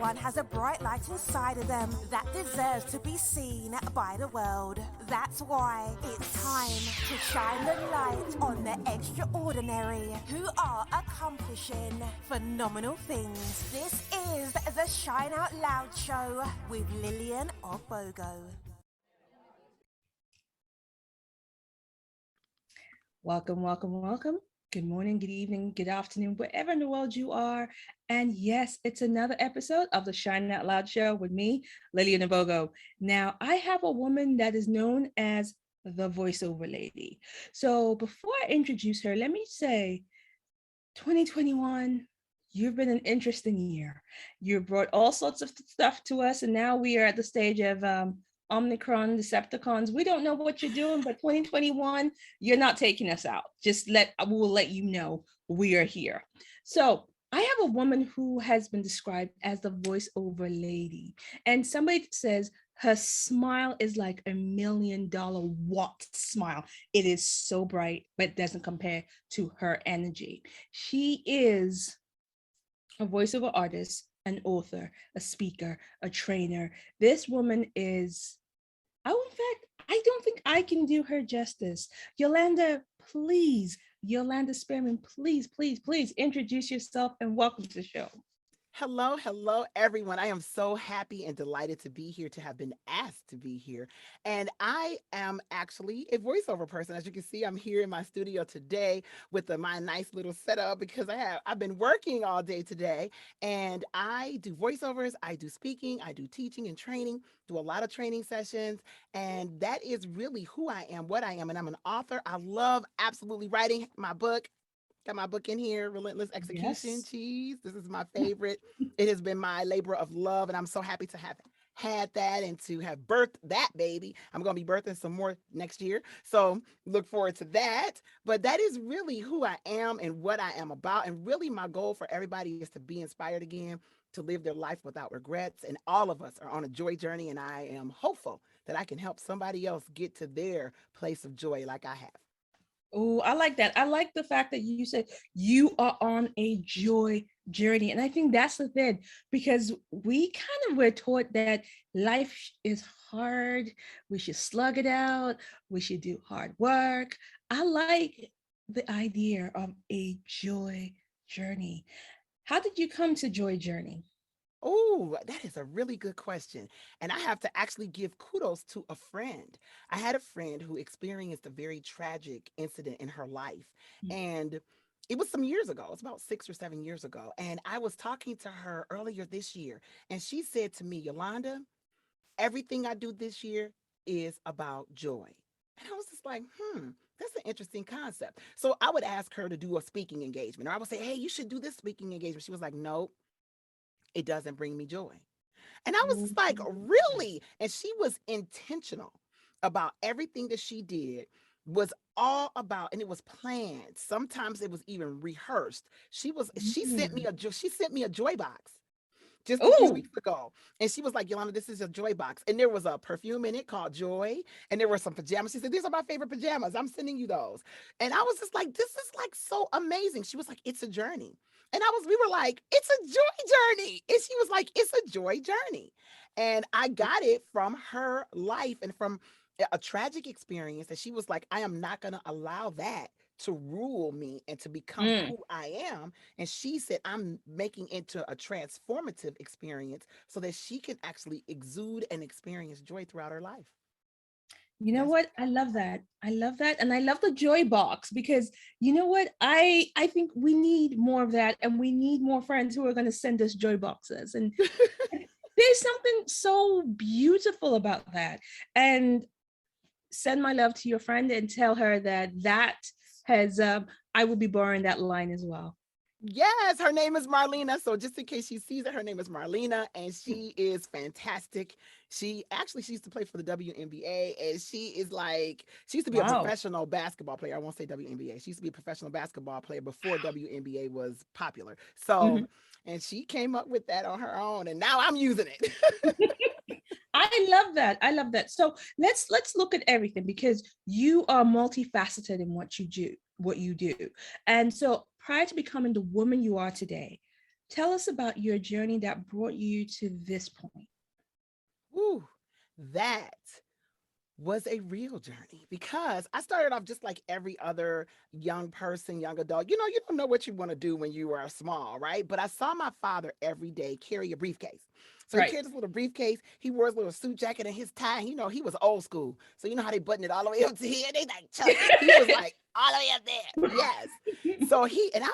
Everyone has a bright light inside of them that deserves to be seen by the world. That's why it's time to shine the light on the extraordinary who are accomplishing phenomenal things. This is the Shine Out Loud Show with Lillian Obogo. Welcome, welcome, welcome. Good morning, good evening, good afternoon, wherever in the world you are. And yes, it's another episode of the Shine Out Loud Show with me, Lillian Obogo. Now, I have a woman that is known as the Voiceover Lady. So before I introduce her, let me say, 2021, you've been an interesting year. You brought all sorts of stuff to us, and now we are at the stage of Omicron, Decepticons. We don't know what you're doing, but 2021, you're not taking us out. We'll let you know we are here. So I have a woman who has been described as the voiceover lady. And somebody says her smile is like $1 million watt smile. It is so bright, but it doesn't compare to her energy. She is a voiceover artist, an author, a speaker, a trainer. This woman is, in fact, I don't think I can do her justice. Yolanda Spearman, please introduce yourself and welcome to the show. Hello, everyone. I am so happy and delighted to be here, to have been asked to be here. And I am actually a voiceover person. As you can see, I'm here in my studio today with my nice little setup because I've been working all day today, and I do voiceovers, I do speaking, I do teaching and training, do a lot of training sessions, and that is really who I am, what I am. And I'm an author. I love absolutely writing my book. Got my book in here, Relentless Execution. Yes. Cheese. This is my favorite. It has been my labor of love, and I'm so happy to have had that and to have birthed that baby. I'm going to be birthing some more next year, so look forward to that. But that is really who I am and what I am about. And really my goal for everybody is to be inspired again, to live their life without regrets. And all of us are on a joy journey, and I am hopeful that I can help somebody else get to their place of joy like I have. Oh, I like that. I like the fact that you said you are on a joy journey. And I think that's the thing, because we kind of were taught that life is hard. We should slug it out. We should do hard work. I like the idea of a joy journey. How did you come to joy journey? Oh, that is a really good question. And I have to actually give kudos to a friend. I had a friend who experienced a very tragic incident in her life. And it was some years ago. It was about 6 or 7 years ago. And I was talking to her earlier this year. And she said to me, Yolanda, everything I do this year is about joy. And I was just like, that's an interesting concept. So I would ask her to do a speaking engagement, or I would say, hey, you should do this speaking engagement. She was like, nope, it doesn't bring me joy. And I was just like, really? And she was intentional about everything that she did, was all about, and it was planned. Sometimes it was even rehearsed. She sent me a joy box just a few weeks ago. And she was like, Yolanda, this is a joy box. And there was a perfume in it called Joy. And there were some pajamas. She said, these are my favorite pajamas. I'm sending you those. And I was just like, this is like so amazing. She was like, it's a journey. And we were like, it's a joy journey. And she was like, it's a joy journey. And I got it from her life and from a tragic experience that she was like, I am not going to allow that to rule me and to become who I am. And she said, I'm making it to a transformative experience so that she can actually exude and experience joy throughout her life. You know what? I love that. And I love the joy box, because you know what? I think we need more of that, and we need more friends who are going to send us joy boxes. And there's something so beautiful about that. And send my love to your friend and tell her that has I will be borrowing that line as well. Yes, her name is Marlena. So just in case she sees it, her name is Marlena, and she is fantastic. She used to play for the WNBA, and she used to be a professional basketball player. I won't say WNBA. She used to be a professional basketball player before WNBA was popular. So, and she came up with that on her own, and now I'm using it. I love that. So let's look at everything, because you are multifaceted in what you do. And so prior to becoming the woman you are today, Tell us about your journey that brought you to this point. Ooh, that was a real journey because I started off just like every other young person, young adult. You know, you don't know what you want to do when you are small, right? But I saw my father every day carry a briefcase. So he Right. carried this little briefcase. He wore his little suit jacket and his tie. You know, he was old school. So you know how they button it all the way up to here? They like, Chuck. He was like all the way up there. Yes. So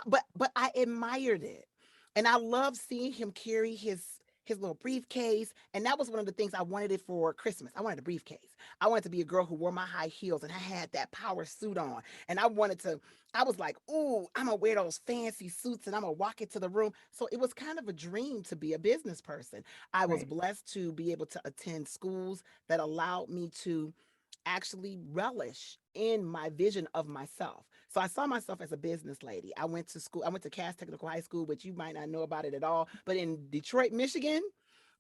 but I admired it. And I loved seeing him carry his little briefcase. And that was one of the things I wanted it for Christmas. I wanted a briefcase. I wanted to be a girl who wore my high heels and I had that power suit on. And I was like, ooh, I'm gonna wear those fancy suits and I'm gonna walk into the room. So it was kind of a dream to be a business person. I was Right. blessed to be able to attend schools that allowed me to actually relish in my vision of myself. So I saw myself as a business lady. I went to school. I went to Cass Technical High School, which you might not know about it at all. But in Detroit, Michigan,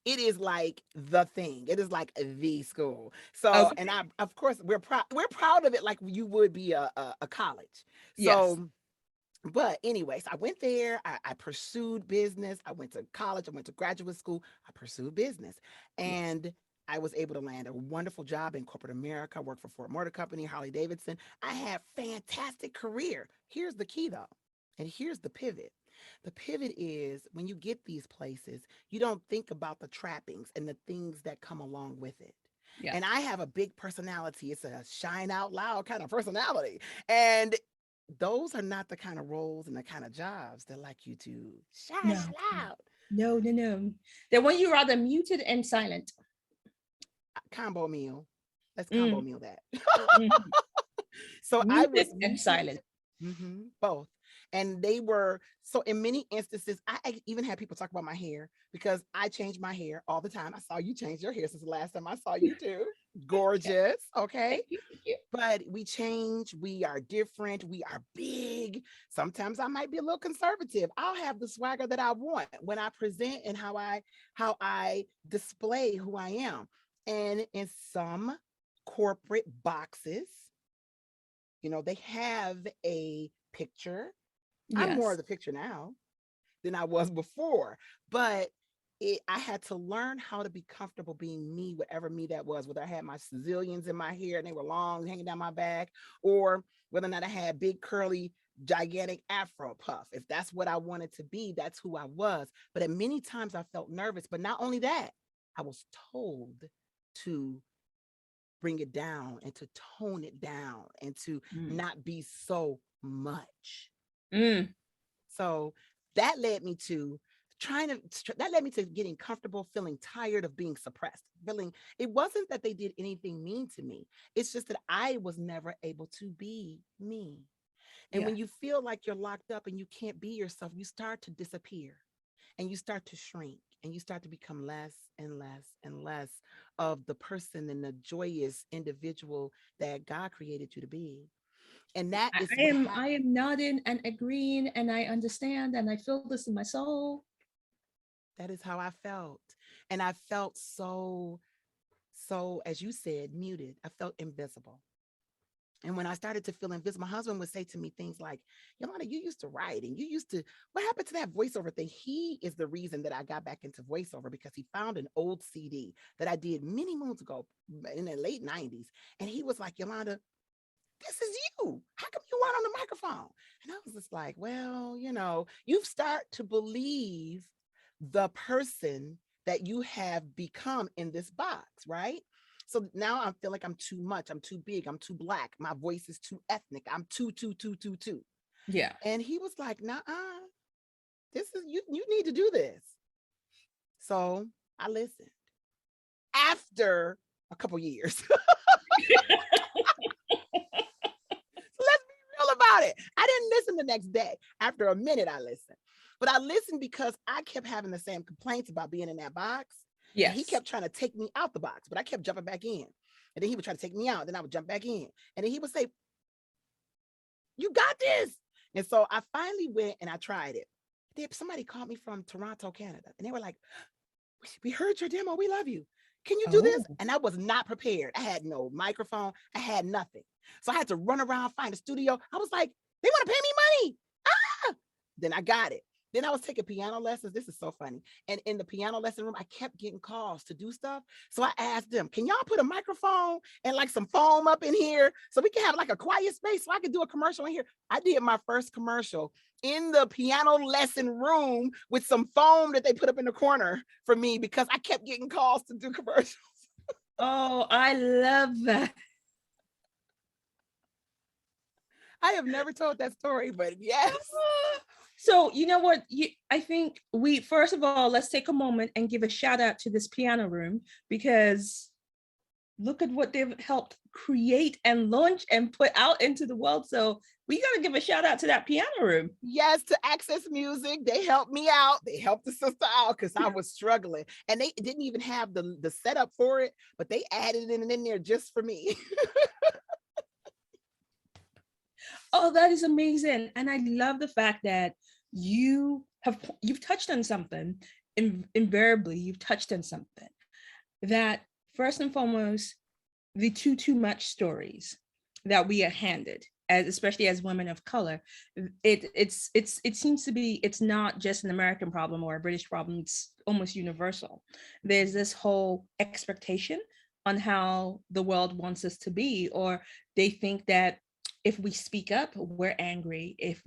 it is like the thing. It is like the school. So, Okay. and of course, we're proud of it, like you would be a college. Yes. So, but anyways, I went there. I pursued business. I went to college. I went to graduate school. I pursued business, Yes. and I was able to land a wonderful job in corporate America. I worked for Ford Motor Company, Harley-Davidson. I had fantastic career. Here's the key though, and here's the pivot. The pivot is when you get these places, you don't think about the trappings and the things that come along with it. Yeah. And I have a big personality. It's a shine out loud kind of personality. And those are not the kind of roles and the kind of jobs that like you to shine No. out loud. No, no, no. The one you rather muted and silent. Combo meal. Let's combo Mm. meal that. Mhm. So I Muted was and muted. silent. Both. And they were, so in many instances, I even had people talk about my hair because I change my hair all the time. I saw you change your hair since the last time I saw you too. Yeah. Gorgeous. Okay. Thank you. Thank you. But we change, we are different, we are big. Sometimes I might be a little conservative. I'll have the swagger that I want when I present and how I display who I am. And in some corporate boxes, you know, they have a picture. I'm more of Yes. the picture now than I was before, but I had to learn how to be comfortable being me, whatever me that was, whether I had my zillions in my hair and they were long hanging down my back, or whether or not I had big curly gigantic afro puff. If that's what I wanted to be, that's who I was. But at many times I felt nervous, but not only that, I was told to bring it down and to tone it down and to Mm. not be so much. Mm. So that led me to that led me to getting comfortable, feeling tired of being suppressed, feeling it wasn't that they did anything mean to me. It's just that I was never able to be me. And Yeah. when you feel like you're locked up and you can't be yourself, you start to disappear and you start to shrink and you start to become less and less and less of the person and the joyous individual that God created you to be. And that is I what am happened. I am nodding and agreeing and I understand and I feel this in my soul. That is how I felt. And I felt so, as you said, muted. I felt invisible. And when I started to feel invisible, my husband would say to me things like, Yolanda, you used to write and you used to, what happened to that voiceover thing? He is the reason that I got back into voiceover because he found an old CD that I did many moons ago in the late 90s. And he was like, Yolanda, this is you. How come you weren't on the microphone? And I was just like, well, you know, you start to believe the person that you have become in this box, right? So now I feel like I'm too much. I'm too big. I'm too black. My voice is too ethnic. I'm too. Yeah. And he was like, nah, this is you. You need to do this. So I listened after a couple years. Let's be real about it. I didn't listen the next day. After a minute, I listened. But I listened because I kept having the same complaints about being in that box. And he Yes. kept trying to take me out the box, but I kept jumping back in. And then he would try to take me out. Then I would jump back in. And then he would say, you got this. And so I finally went and I tried it. Then somebody called me from Toronto, Canada. And they were like, we heard your demo. We love you. Can you do this? Oh. And I was not prepared. I had no microphone. I had nothing. So I had to run around, find a studio. I was like, they want to pay me money. Ah! Then I got it. Then I was taking piano lessons. This is so funny. And in the piano lesson room, I kept getting calls to do stuff. So I asked them, can y'all put a microphone and like some foam up in here so we can have like a quiet space so I can do a commercial in here? I did my first commercial in the piano lesson room with some foam that they put up in the corner for me because I kept getting calls to do commercials. Oh, I love that. I have never told that story, but yes. So you know what? I think we, first of all, let's take a moment and give a shout out to this piano room, because look at what they've helped create and launch and put out into the world. So we got to give a shout out to that piano room. Yes, to Access Music. They helped me out. They helped the sister out because I was struggling. And they didn't even have the setup for it, but they added it in there just for me. Oh, that is amazing. And I love the fact that you've touched on something. Invariably, you've touched on something that, first and foremost, the too much stories that we are handed, as especially as women of color, it seems to be, it's not just an American problem or a British problem, it's almost universal. There's this whole expectation on how the world wants us to be, or they think that if we speak up, we're angry. If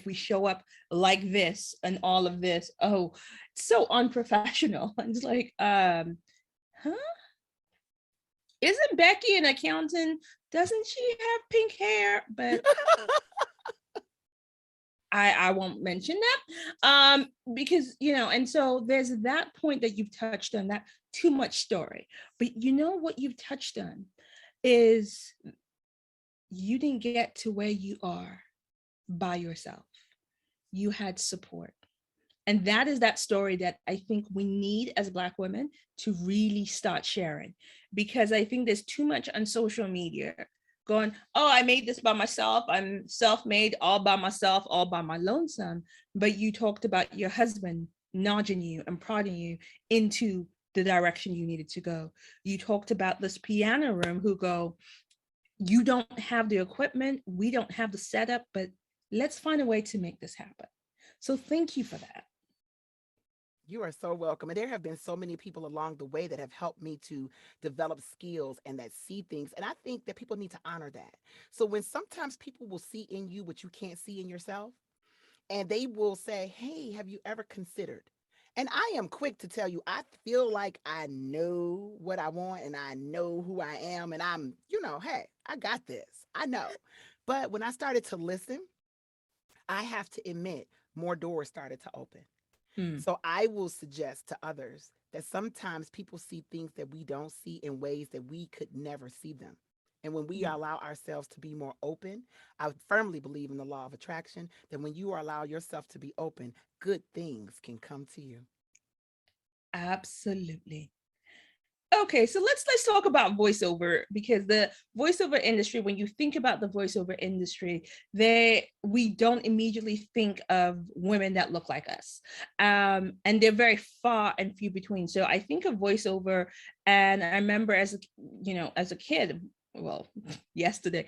we show up like this and all of this, oh, it's so unprofessional. And it's like, huh? Isn't Becky an accountant? Doesn't she have pink hair? But I won't mention that, because, and so there's that point that you've touched on, that too much story. But you know what you've touched on is you didn't get to where you are by yourself. You had support. And that is that story that I think we need as Black women to really start sharing, because I think there's too much on social media going, oh, I made this by myself. I'm self-made, all by myself, all by my lonesome. But you talked about your husband nudging you and prodding you into the direction you needed to go. You talked about this piano room who go, you don't have the equipment, we don't have the setup, but let's find a way to make this happen. So thank you for that. You are so welcome. And there have been so many people along the way that have helped me to develop skills and that see things. And I think that people need to honor that. So when sometimes people will see in you what you can't see in yourself, and they will say, hey, have you ever considered? And I am quick to tell you, I feel like I know what I want and I know who I am. And I'm, hey, I got this. I know. But when I started to listen, I have to admit, more doors started to open. So I will suggest to others that sometimes people see things that we don't see in ways that we could never see them. And when we allow ourselves to be more open, I firmly believe in the law of attraction, that when you allow yourself to be open, good things can come to you. Absolutely. Okay, so let's talk about voiceover, because the voiceover industry, when you think about the voiceover industry, we don't immediately think of women that look like us, and they're very far and few between. So I think of voiceover, and I remember as a kid, well, yesterday,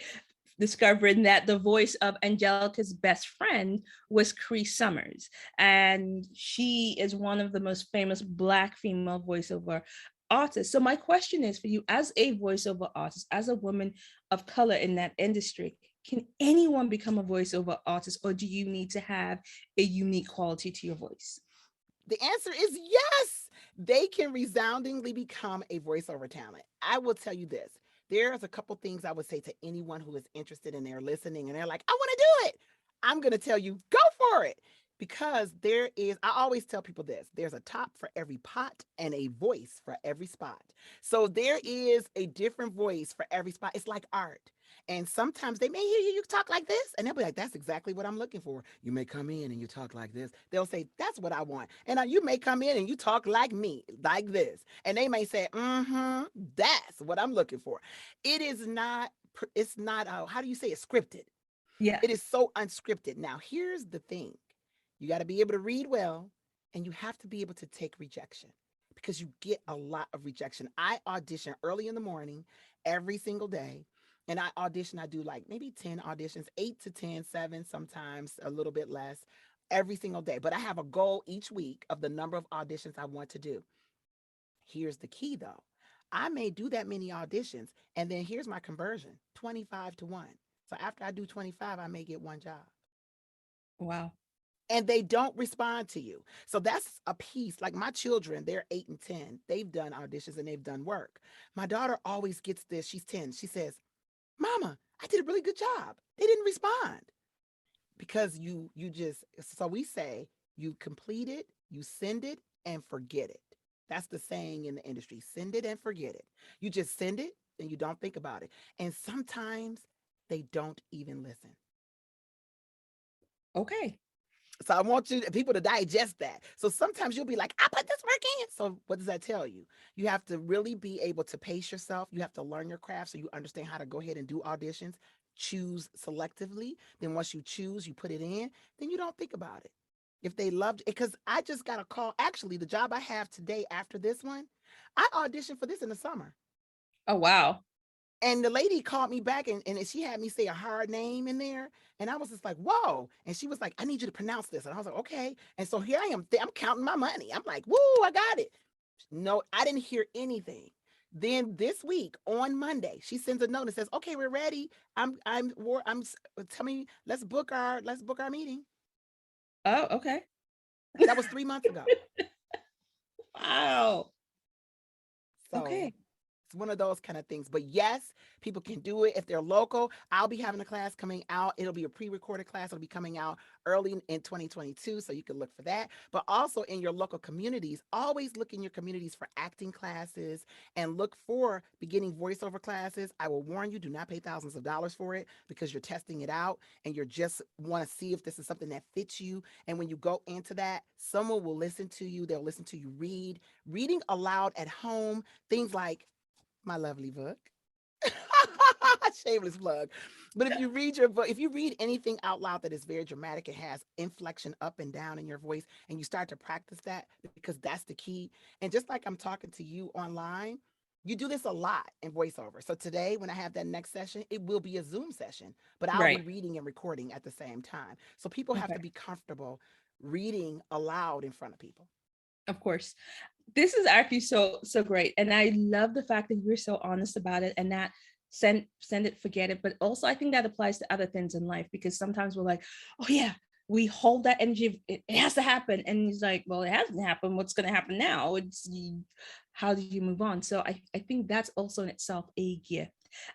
discovering that the voice of Angelica's best friend was Cree Summers, and she is one of the most famous Black female voiceover artist. So my question is for you, as a voiceover artist, as a woman of color in that industry, can anyone become a voiceover artist, or do you need to have a unique quality to your voice? The answer is yes. They can resoundingly become a voiceover talent. I will tell you this. There's a couple things I would say to anyone who is interested in their listening and they're like, I want to do it. I'm going to tell you, go for it. Because I always tell people this, there's a top for every pot and a voice for every spot. So there is a different voice for every spot. It's like art. And sometimes they may hear you talk like this, and they'll be like, that's exactly what I'm looking for. You may come in and you talk like this. They'll say, that's what I want. And you may come in and you talk like me, like this. And they may say, that's what I'm looking for. It's not, how do you say it, scripted? Yeah. It is so unscripted. Now, here's the thing. You got to be able to read well, and you have to be able to take rejection, because you get a lot of rejection. I audition early in the morning every single day, and I do like maybe 10 auditions, 8 to 10, 7, sometimes a little bit less every single day. But I have a goal each week of the number of auditions I want to do. Here's the key though. I may do that many auditions, and then here's my conversion, 25 to 1. So after I do 25, I may get one job. Wow. And they don't respond to you. So that's a piece. Like my children, they're 8 and 10. They've done auditions and they've done work. My daughter always gets this. She's 10. She says, Mama, I did a really good job. They didn't respond. Because you just, so we say you complete it, you send it and forget it. That's the saying in the industry. Send it and forget it. You just send it and you don't think about it. And sometimes they don't even listen. Okay. So I want people to digest that. So sometimes you'll be like, I put this work in. So what does that tell you? You have to really be able to pace yourself. You have to learn your craft so you understand how to go ahead and do auditions, choose selectively. Then once you choose, you put it in, then you don't think about it. If they loved it, because I just got a call. Actually, the job I have today after this one, I auditioned for this in the summer. Oh, wow. And the lady called me back and she had me say a hard name in there. And I was just like, whoa. And she was like, I need you to pronounce this. And I was like, okay. And so here I am. I'm counting my money. I'm like, woo, I got it. No, I didn't hear anything. Then this week on Monday, she sends a note and says, okay, we're ready. Tell me, let's book our meeting. Oh, okay. That was 3 months ago. Wow. So Okay. it's one of those kind of things. But yes, people can do it if they're local. I'll be having a class coming out. It'll be a pre-recorded class. It'll be coming out early in 2022. So you can look for that. But also in your local communities, always look in your communities for acting classes and look for beginning voiceover classes. I will warn you, do not pay thousands of dollars for it because you're testing it out and you're just want to see if this is something that fits you. And when you go into that, someone will listen to you. They'll listen to you reading aloud at home, things like my lovely book. Shameless plug. But if you read your book, if you read anything out loud that is very dramatic, it has inflection up and down in your voice, and you start to practice that because that's the key. And just like I'm talking to you online, you do this a lot in voiceover. So today, when I have that next session, it will be a Zoom session, but I'll be Right. reading and recording at the same time. So people have Okay. to be comfortable reading aloud in front of people. Of course. This is actually so great. And I love the fact that you're so honest about it and not send it, forget it. But also I think that applies to other things in life because sometimes we're like, oh yeah, we hold that energy. It has to happen. And he's like, well, it hasn't happened. What's going to happen now? How do you move on? So I think that's also in itself a gift.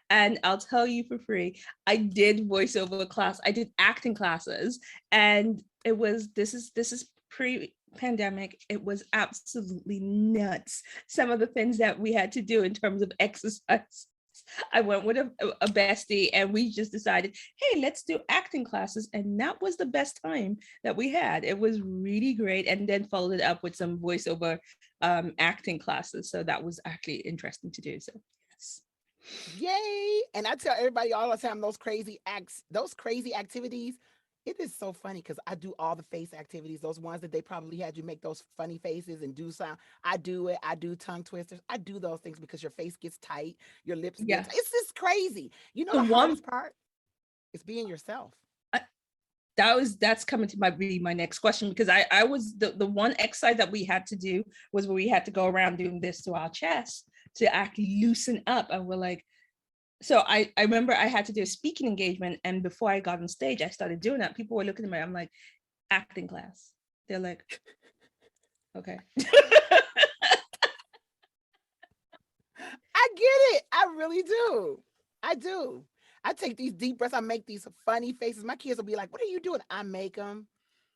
And I'll tell you for free, I did voiceover class. I did acting classes, and this is pre-pandemic. It was absolutely nuts. Some of the things that we had to do in terms of exercise. I went with a bestie and we just decided, hey, let's do acting classes. And that was the best time that we had. It was really great. And then followed it up with some voiceover acting classes. So that was actually interesting to do. So yes. Yay. And I tell everybody all the time, those crazy activities, it is so funny because I do all the face activities, those ones that they probably had you make those funny faces and do sound. I do it. I do tongue twisters. I do those things because your face gets tight, your lips get Yeah. tight. It's just crazy. You know, The the one hardest part is being yourself. that's coming to be my next question, because I was the one exercise that we had to do was where we had to go around doing this to our chest to actually loosen up. And we're like, so I remember I had to do a speaking engagement, and before I got on stage, I started doing that. People were looking at me. I'm like, acting class. They're like, okay. I get it. I really do. I do. I take these deep breaths. I make these funny faces. My kids will be like, what are you doing? I make them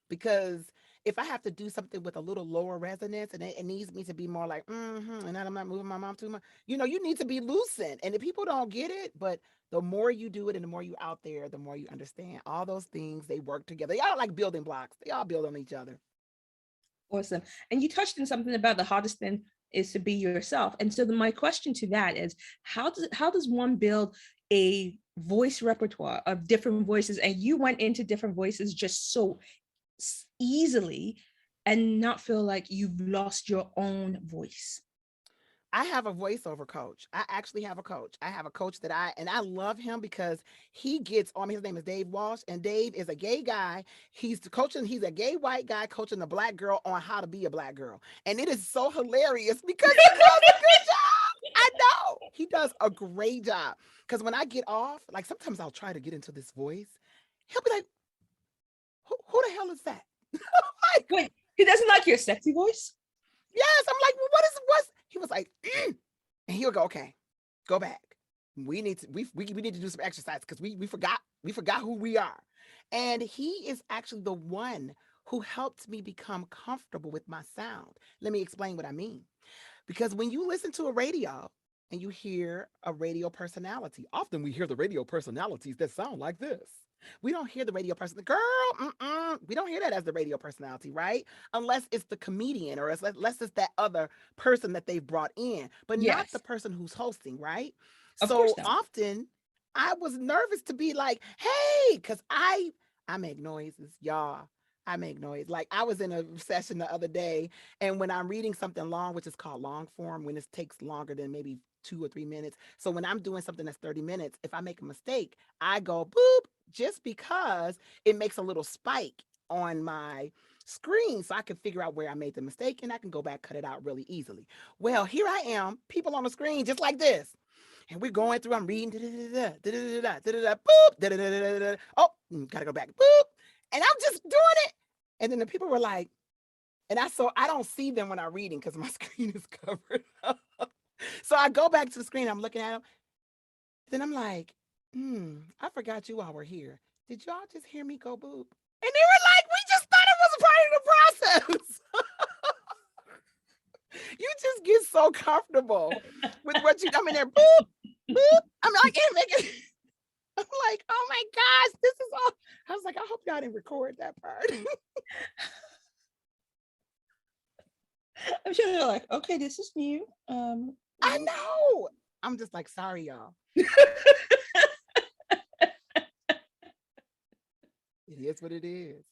because if I have to do something with a little lower resonance and it needs me to be more like, and I'm not moving my mouth too much, you need to be loosened. And if people don't get it, but the more you do it and the more you out there, the more you understand all those things, they work together. They all like building blocks. They all build on each other. Awesome. And you touched on something about the hardest thing is to be yourself. And so my question to that is, how does one build a voice repertoire of different voices? And you went into different voices just so easily and not feel like you've lost your own voice. I have a voiceover coach. I actually have a coach. I have a coach that I love him because he gets on. His name is Dave Walsh, and Dave is a gay guy. He's a gay white guy coaching a black girl on how to be a black girl. And it is so hilarious because he does a good job. I know. He does a great job. Because when I get off, like sometimes I'll try to get into this voice. He'll be like, who the hell is that? Like, Wait, he doesn't like your sexy voice? yes. I'm like, well, what's he was like, and he'll go, okay, go back. We need to do some exercise because we forgot who we are. And he is actually the one who helped me become comfortable with my sound. Let me explain what I mean. Because when you listen to a radio and you hear a radio personality, often we hear the radio personalities that sound like this. We don't hear the radio person, we don't hear that as the radio personality, right? Unless it's the comedian or unless it's that other person that they've brought in, but not the person who's hosting, right? Of So course not. often I was nervous to be like, hey, because I make noises, y'all. I make noise. Like I was in a session the other day, and when I'm reading something long, which is called long form, when it takes longer than maybe 2 or 3 minutes. So when I'm doing something that's 30 minutes, if I make a mistake, I go boop, just because it makes a little spike on my screen so I can figure out where I made the mistake and I can go back, cut it out really easily. Well, here I am, people on the screen just like this. And we're going through, I'm reading, boop, oh, gotta go back, boop. And I'm just doing it. And then the people were like, I don't see them when I'm reading because my screen is covered up. So I go back to the screen, I'm looking at them. Then I'm like, I forgot you all were here. Did y'all just hear me go boop? And they were like, we just thought it was a part of the process. You just get so comfortable with what you come in there, boop, boop. I'm like, I'm like, oh my gosh, this is all. I was like, I hope y'all didn't record that part. I'm sure they're like, okay, this is new. I know. I'm just like, sorry, y'all. It is what it is.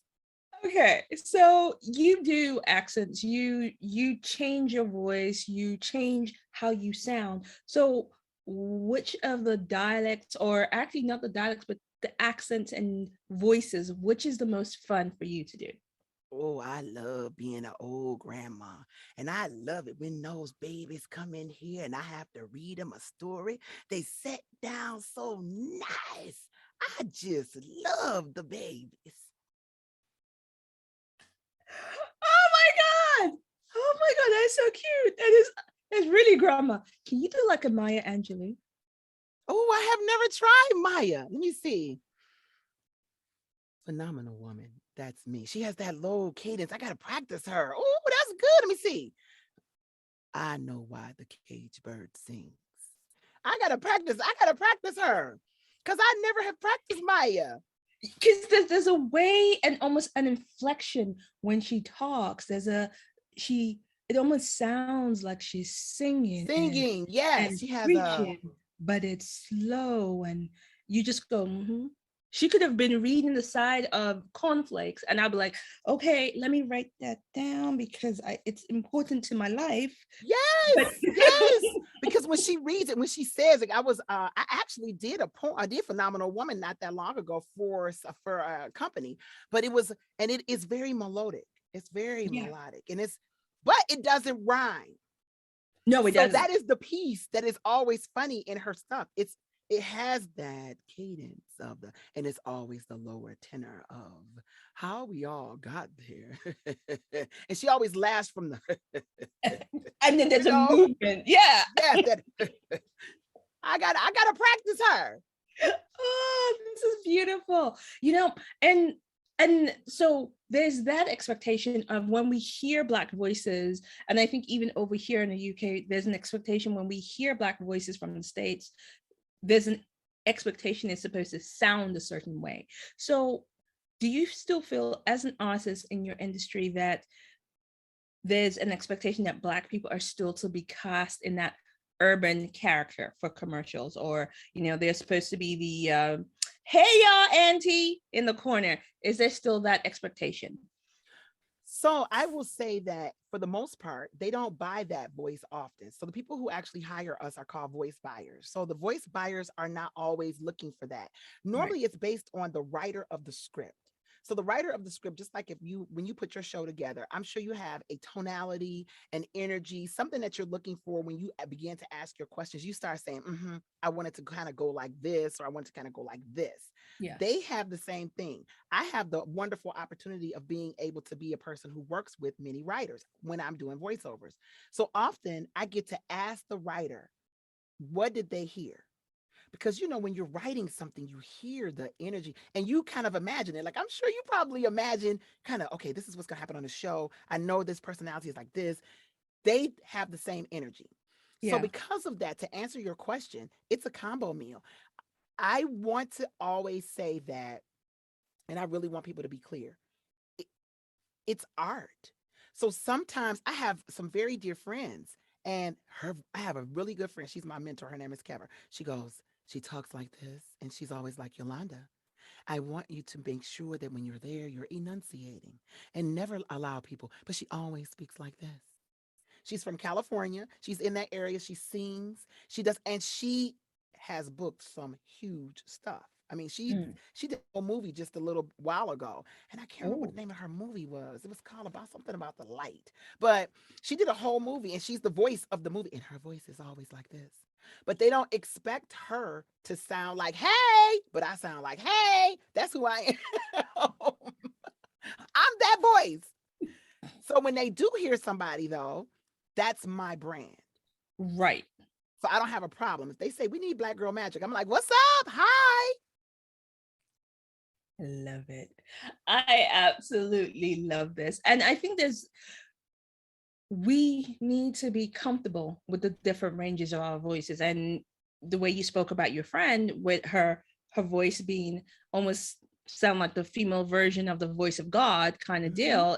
Okay, so you do accents, you change your voice, you change how you sound. So which of the dialects, or actually not the dialects, but the accents and voices, which is the most fun for you to do? Oh, I love being an old grandma. And I love it when those babies come in here and I have to read them a story. They sit down so nice. I just love the babies. Oh my God, that's so cute. That's really grandma. Can you do like a Maya Angelou? Oh, I have never tried Maya. Let me see. Phenomenal woman. That's me. She has that low cadence. I got to practice her. Oh, that's good. Let me see. I know why the cage bird sings. I got to practice her because I never have practiced Maya. Because there's a way and almost an inflection when she talks. It almost sounds like she's singing. Yes, and she has preaching, but it's slow, and you just go, mm-hmm. She could have been reading the side of cornflakes, and I'd be like, okay, let me write that down because it's important to my life. Yes, yes. Because when she reads it, when she says it, I actually did a poem. I did Phenomenal Woman not that long ago for a company, but it is very melodic. It's very melodic, but it doesn't rhyme. No, it doesn't. That is the piece that is always funny in her stuff. It has that cadence and it's always the lower tenor of how we all got there. And she always laughs from the and then there's a movement. Yeah. Yes, I gotta practice her. Oh, this is beautiful. And so there's that expectation of when we hear Black voices, and I think even over here in the UK, there's an expectation when we hear Black voices from the States, there's an expectation it's supposed to sound a certain way. So do you still feel as an artist in your industry that there's an expectation that Black people are still to be cast in that urban character for commercials, or they're supposed to be the hey y'all auntie in the corner? Is there still that expectation? So I will say that for the most part, they don't buy that voice often. So the people who actually hire us are called voice buyers. So the voice buyers are not always looking for that. Right. Normally it's based on the writer of the script. So the writer of the script, just like if you, when you put your show together, I'm sure you have a tonality, an energy, something that you're looking for. When you begin to ask your questions, you start saying, I want it to kind of go like this, or I want it to kind of go like this. They Yes. have the same thing. I have the wonderful opportunity of being able to be a person who works with many writers when I'm doing voiceovers. So often I get to ask the writer, what did they hear? Because when you're writing something, you hear the energy and you kind of imagine it. Like, I'm sure you probably imagine kind of, okay, this is what's going to happen on the show. I know this personality is like this. They have the same energy. So Yeah. because of that, to answer your question, it's a combo meal. I want to always say that, and I really want people to be clear, it, it's art. So sometimes I have some very dear friends, and I have a really good friend. She's my mentor. Her name is Kevin. She talks like this, and she's always like, Yolanda, I want you to make sure that when you're there, you're enunciating and never allow people. But she always speaks like this. She's from California. She's in that area. She sings. She does, and she has booked some huge stuff. I mean, Mm. she did a movie just a little while ago, and I can't remember what Oh, the name of her movie was. It was called about something about the light, but she did a whole movie, and she's the voice of the movie, and her voice is always like this. But they don't expect her to sound like "Hey," but I sound like "Hey." That's who I am. I'm that voice. So when they do hear somebody though, that's my brand. right. So I don't have a problem. If they say we need Black Girl Magic, I'm like, what's up? Hi. Love it. I absolutely love this. And I think we need to be comfortable with the different ranges of our voices. And the way you spoke about your friend with her voice being almost sound like the female version of the voice of God kind of Mm-hmm. deal.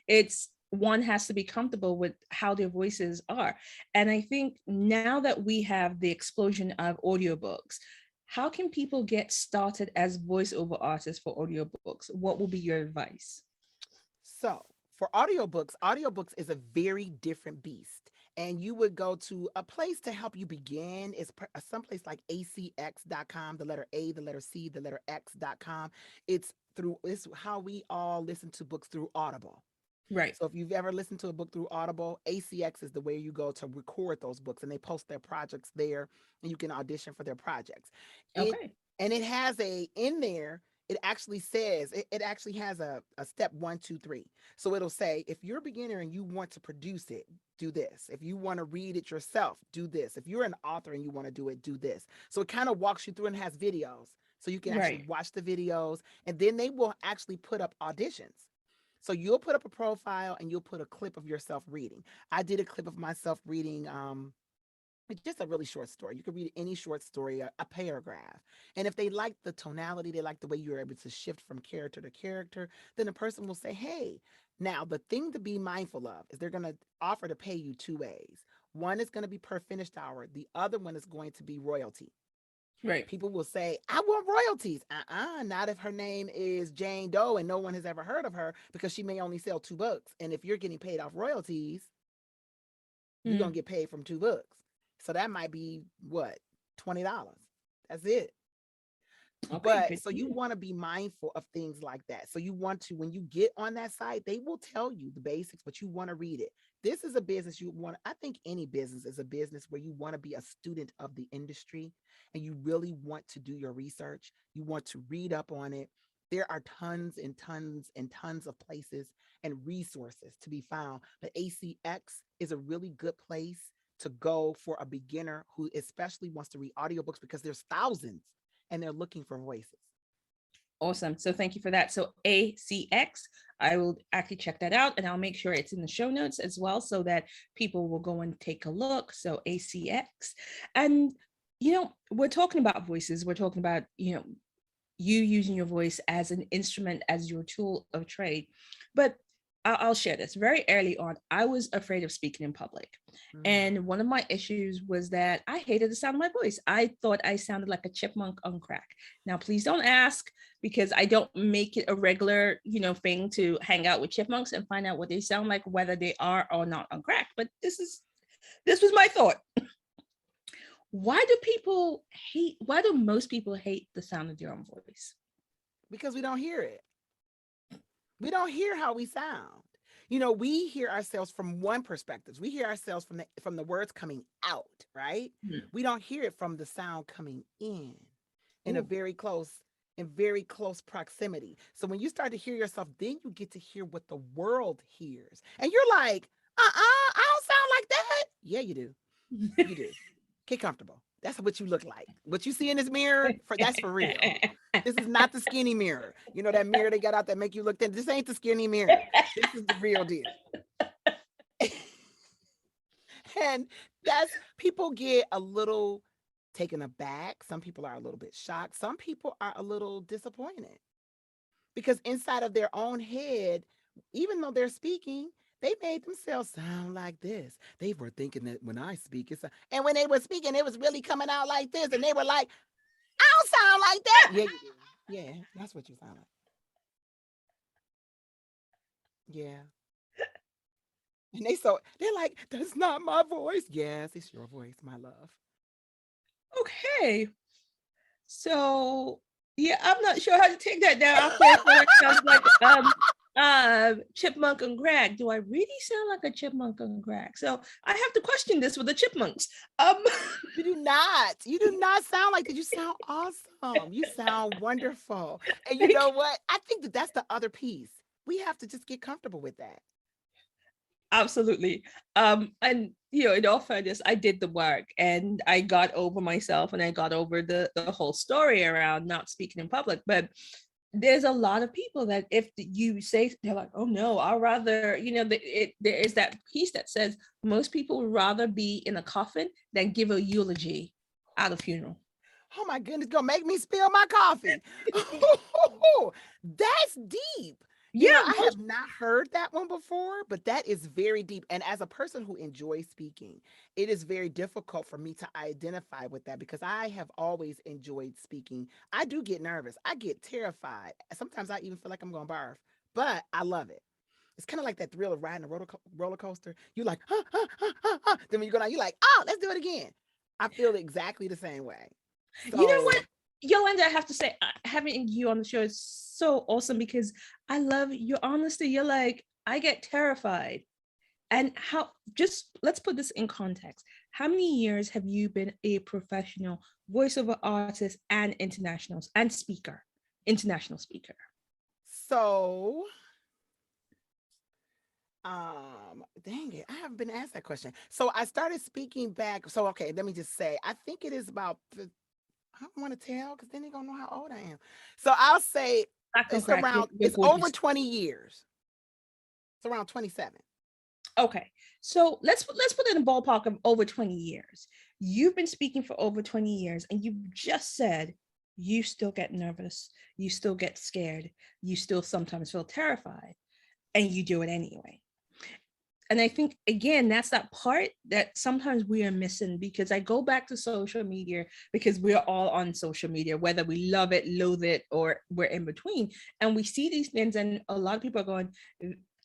It's one has to be comfortable with how their voices are. And I think now that we have the explosion of audiobooks, how can people get started as voiceover artists for audiobooks? What will be your advice? So for audiobooks is a very different beast. And you would go to a place to help you begin is someplace like acx.com, the letter A, the letter C, the letter X.com. It's how we all listen to books through Audible. Right. So if you've ever listened to a book through Audible, ACX is the way you go to record those books, and they post their projects there, and you can audition for their projects. It Okay. and it has a in there. It actually says it actually has a step 1, 2, 3. So it'll say if you're a beginner and you want to produce it, do this. If you want to read it yourself, do this. If you're an author and you want to do it, do this. So it kind of walks you through and has videos. So you can actually Right. watch the videos, and then they will actually put up auditions. So you'll put up a profile and you'll put a clip of yourself reading. I did a clip of myself reading it's just a really short story. You can read any short story, a paragraph. And if they like the tonality, they like the way you're able to shift from character to character, then the person will say, hey, now the thing to be mindful of is they're going to offer to pay you two ways. One is going to be per finished hour. The other one is going to be royalty. Right. People will say, I want royalties. Not if her name is Jane Doe and no one has ever heard of her because she may only sell 2 books. And if you're getting paid off royalties, you're going Mm. to get paid from 2 books. So that might be what? $20. That's it. Okay. But Good so to you know. want to be mindful of things like that. So you want to, when you get on that site, they will tell you the basics, but you want to read it. This is a business you want. I think any business is a business where you want to be a student of the industry and you really want to do your research. You want to read up on it. There are tons and tons and tons of places and resources to be found. But ACX is a really good place to go for a beginner who especially wants to read audiobooks because there's thousands and they're looking for voices. Awesome. So thank you for that. So ACX, I will actually check that out and I'll make sure it's in the show notes as well so that people will go and take a look. So ACX. And, we're talking about voices. We're talking about, you using your voice as an instrument, as your tool of trade. But I'll share this. Very early on, I was afraid of speaking in public. And one of my issues was that I hated the sound of my voice. I thought I sounded like a chipmunk on crack. Now, please don't ask, because I don't make it a regular, thing to hang out with chipmunks and find out what they sound like, whether they are or not on crack. But this was my thought. Why do most people hate the sound of their own voice? Because we don't hear it. We don't hear how we sound. We hear ourselves from one perspective. We hear ourselves from the words coming out, right? Mm-hmm. We don't hear it from the sound coming in Ooh. a very close proximity. So when you start to hear yourself, then you get to hear what the world hears. And you're like, I don't sound like that. Yeah, you do. You do. Get comfortable. That's what you look like. What you see in this mirror, that's for real. This is not the skinny mirror. That mirror they got out that make you look thin. This ain't the skinny mirror. This is the real deal. And people get a little taken aback. Some people are a little bit shocked. Some people are a little disappointed because inside of their own head, even though they're speaking, they made themselves sound like this. They were thinking that when I speak, and when they were speaking, it was really coming out like this. And they were like, I don't sound like that. Yeah, you do. Yeah, that's what you sound like. Yeah. And they're like, that's not my voice. Yes, it's your voice, my love. Okay. So yeah, I'm not sure how to take that down. That sounds like chipmunk and crack. Do I really sound like a chipmunk and crack? So I have to question this with the chipmunks. You do not. You do not sound like that. You sound awesome. You sound wonderful. And you know what? I think that's the other piece. We have to just get comfortable with that. Absolutely. And in all fairness, I did the work and I got over myself and I got over the whole story around not speaking in public. But there's a lot of people that if you say, they're like, oh no, I'll rather, there is that piece that says most people would rather be in a coffin than give a eulogy at a funeral. Oh my goodness, gonna make me spill my coffee. That's deep. I have not heard that one before, but that is very deep. And as a person who enjoys speaking, it is very difficult for me to identify with that because I have always enjoyed speaking. I do get nervous. I get terrified. Sometimes I even feel like I'm going to barf, but I love it. It's kind of like that thrill of riding a roller coaster. You're like, then when you go down, you're like, oh, let's do it again. I feel exactly the same way. So, you know what? Yolanda, I have to say, having you on the show is so awesome because I love your honesty. You're like, I get terrified. And let's put this in context. How many years have you been a professional voiceover artist and international speaker? So, dang it, I haven't been asked that question. So I started speaking back. So, okay, let me just say, I think it is about I don't want to tell because then they're gonna know how old I am. So I'll say it's over 20 years. It's around 27. Okay. So let's put it in the ballpark of over 20 years. You've been speaking for over 20 years and you just said you still get nervous, you still get scared, you still sometimes feel terrified, and you do it anyway. And I think, again, that's that part that sometimes we are missing because I go back to social media because we're all on social media, whether we love it, loathe it, or we're in between. And we see these things and a lot of people are going,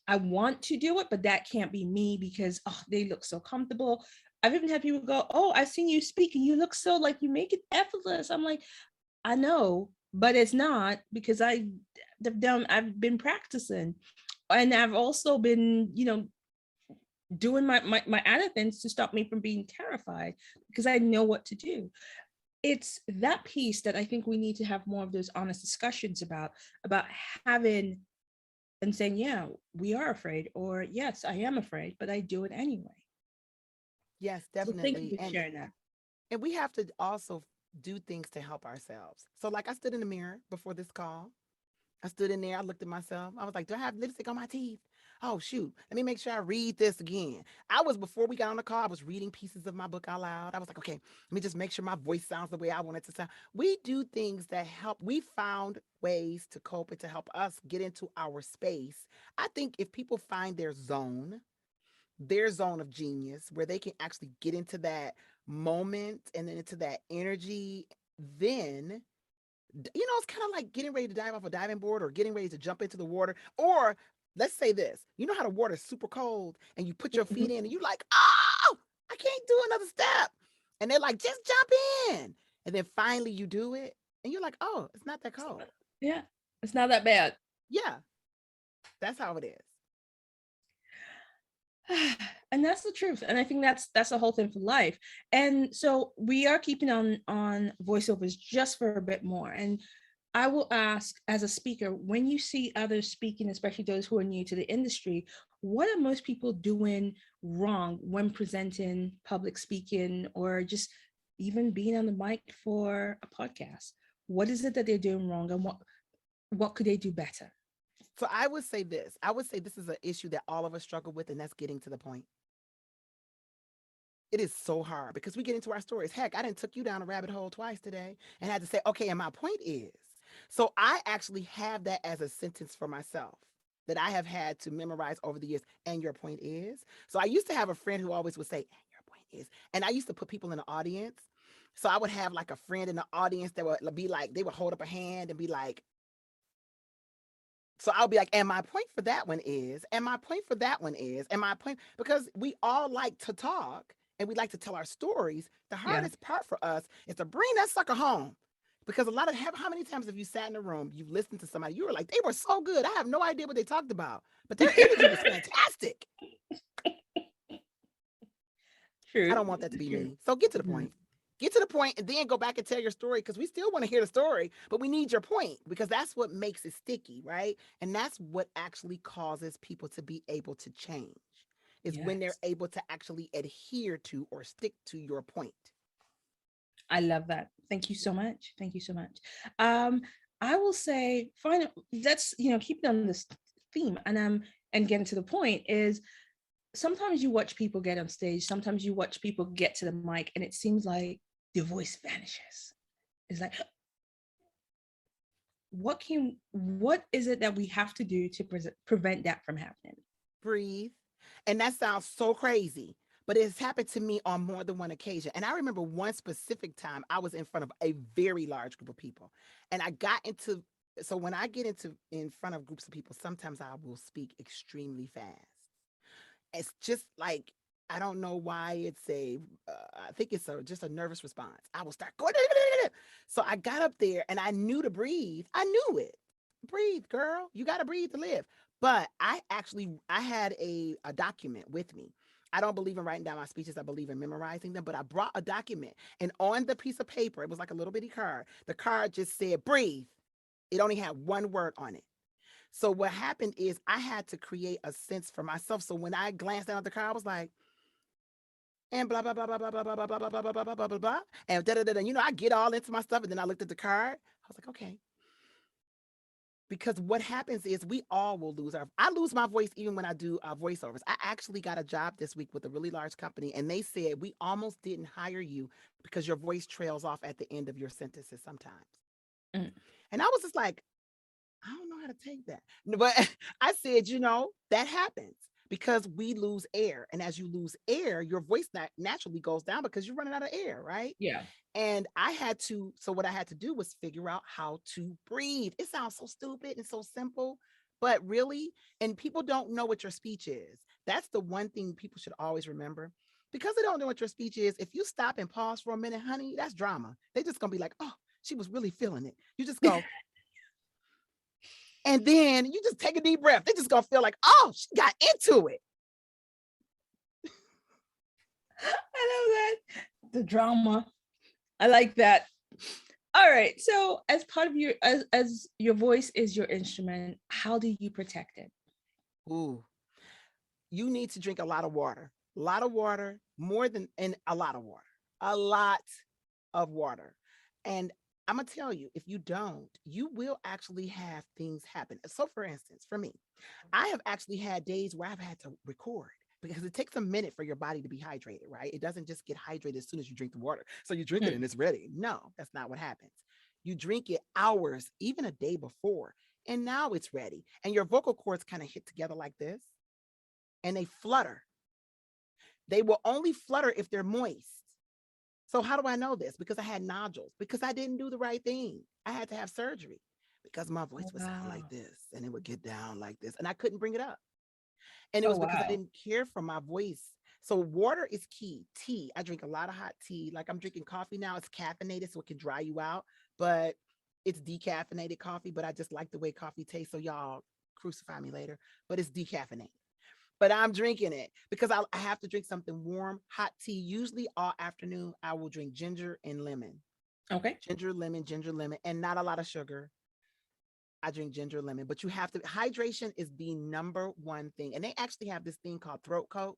I want to do it, but that can't be me because they look so comfortable. I've even had people go, oh, I've seen you speak and you look so like you make it effortless. I'm like, I know, but it's not because I've been practicing. And I've also been, doing my other things to stop me from being terrified because I know what to do. It's that piece that I think we need to have more of those honest discussions about having and saying, yeah, we are afraid, or yes, I am afraid, but I do it anyway. Yes, definitely. So thank you for sharing that. And we have to also do things to help ourselves. So like I stood in the mirror before this call. I stood in there, I looked at myself. I was like, do I have lipstick on my teeth? Oh, shoot. Let me make sure I read this again. Before we got on the call, I was reading pieces of my book out loud. I was like, okay, let me just make sure my voice sounds the way I want it to sound. We do things that help. We found ways to cope and to help us get into our space. I think if people find their zone of genius, where they can actually get into that moment and then into that energy, then it's kind of like getting ready to dive off a diving board or getting ready to jump into the water. Or let's say this, you know how the water is super cold and you put your feet in and you like, oh, I can't do another step. And they're like, just jump in. And then finally you do it and you're like, oh, it's not that cold. Yeah, it's not that bad. Yeah, that's how it is. And that's the truth, and I think that's the whole thing for life. And so we are keeping on voiceovers just for a bit more, and I will ask, as a speaker, when you see others speaking, especially those who are new to the industry, what are most people doing wrong when presenting, public speaking, or just even being on the mic for a podcast? What is it that they're doing wrong, and what could they do better? So I would say this. I would say this is an issue that all of us struggle with, and that's getting to the point. It is so hard because we get into our stories. Heck, I didn't took you down a rabbit hole twice today and had to say, okay, and my point is. So I actually have that as a sentence for myself that I have had to memorize over the years. And your point is. So I used to have a friend who always would say, and your point is. And I used to put people in the audience. So I would have like a friend in the audience that would be like, they would hold up a hand and be like, so I'll be like, and my point for that one is, and my point for that one is, and my point, because we all like to talk and we like to tell our stories. The hardest part for us is to bring that sucker home. Because how many times have you sat in a room, you've listened to somebody, you were like, they were so good. I have no idea what they talked about, but their energy was fantastic. True. I don't want that to be me. So get to the point. Get to the point and then go back and tell your story, because we still want to hear the story, but we need your point, because that's what makes it sticky, right? And that's what actually causes people to be able to change, is when they're able to actually adhere to or stick to your point. I love that. Thank you so much. Thank you so much. I will say, fine, let's keep it on this theme and getting to the point is, sometimes you watch people get on stage, sometimes you watch people get to the mic, and it seems like their voice vanishes. It's like, what is it that we have to do to prevent that from happening? Breathe. And that sounds so crazy, but it's happened to me on more than one occasion. And I remember one specific time I was in front of a very large group of people, and so when I get in front of groups of people, sometimes I will speak extremely fast. It's just like, I don't know why I think it's just a nervous response. I will start going. So I got up there and I knew to breathe. I knew it. Breathe, girl. You got to breathe to live. But I had a document with me. I don't believe in writing down my speeches. I believe in memorizing them. But I brought a document, and on the piece of paper, it was like a little bitty card. The card just said, breathe. It only had one word on it. So what happened is I had to create a sense for myself. So when I glanced down at the card, I was like, and blah blah blah blah blah blah blah blah blah blah blah blah blah blah blah, and da da da. I get all into my stuff, and then I looked at the card. I was like, okay. Because what happens is we all will I lose my voice even when I do voiceovers. I actually got a job this week with a really large company, and they said, we almost didn't hire you because your voice trails off at the end of your sentences sometimes. And I was just like, I don't know how to take that. But I said, that happens because we lose air. And as you lose air, your voice naturally goes down because you're running out of air, right? Yeah. And so what I had to do was figure out how to breathe. It sounds so stupid and so simple, but really, and people don't know what your speech is. That's the one thing people should always remember. Because they don't know what your speech is, if you stop and pause for a minute, honey, that's drama. They're just going to be like, oh, she was really feeling it. You just go, and then you just take a deep breath. They're just going to feel like, oh, she got into it. I love that. The drama. I like that. All right. So as part of as your voice is your instrument, how do you protect it? Ooh, you need to drink a lot of water. A lot of water, more than, and a lot of water. A lot of water. And I'm gonna tell you, if you don't, you will actually have things happen. So for instance, for me, I have actually had days where I've had to record because it takes a minute for your body to be hydrated, right? It doesn't just get hydrated as soon as you drink the water. So you drink it Mm. and it's ready. No, that's not what happens. You drink it hours, even a day before, and now it's ready. And your vocal cords kind of hit together like this and they flutter. They will only flutter if they're moist. So how do I know this? Because I had nodules, because I didn't do the right thing. I had to have surgery because my voice Oh, would sound like wow. this and it would get down like this and I couldn't bring it up. And it Oh, was because I wow. didn't care for my voice. So water is key. Tea, I drink a lot of hot tea. Like I'm drinking coffee now. It's caffeinated, so it can dry you out, but it's decaffeinated coffee. But I just like the way coffee tastes. So y'all crucify me later, but it's decaffeinated. But I'm drinking it because I have to drink something warm, hot tea. Usually all afternoon, I will drink Okay. ginger, lemon, and not a lot of sugar. I drink ginger lemon, but you have to, hydration is the number one thing. And they actually have this thing called throat coat.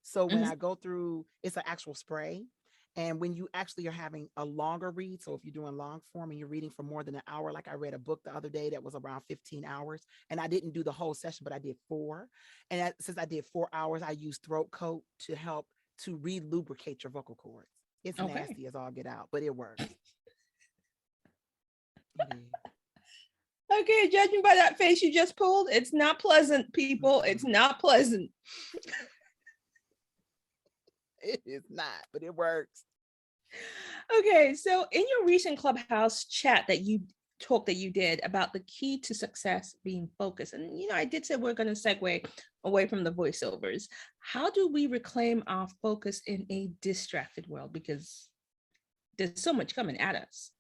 So when Mhm. I go through, it's an actual spray. And when you actually are having a longer read, so if you're doing long form and you're reading for more than an hour, like I read a book the other day that was around 15 hours, and I didn't do the whole session, but I did four. And since I did 4 hours, I use throat coat to help to re-lubricate your vocal cords. It's Okay. nasty as all get out, but it works. It is. Okay, judging by that face you just pulled, it's not pleasant, people. It's Mm-mm. not pleasant. It is not, but it works. Okay, so in your recent Clubhouse chat that you did about the key to success being focused, and I did say we're going to segue away from the voiceovers. How do we reclaim our focus in a distracted world? Because there's so much coming at us.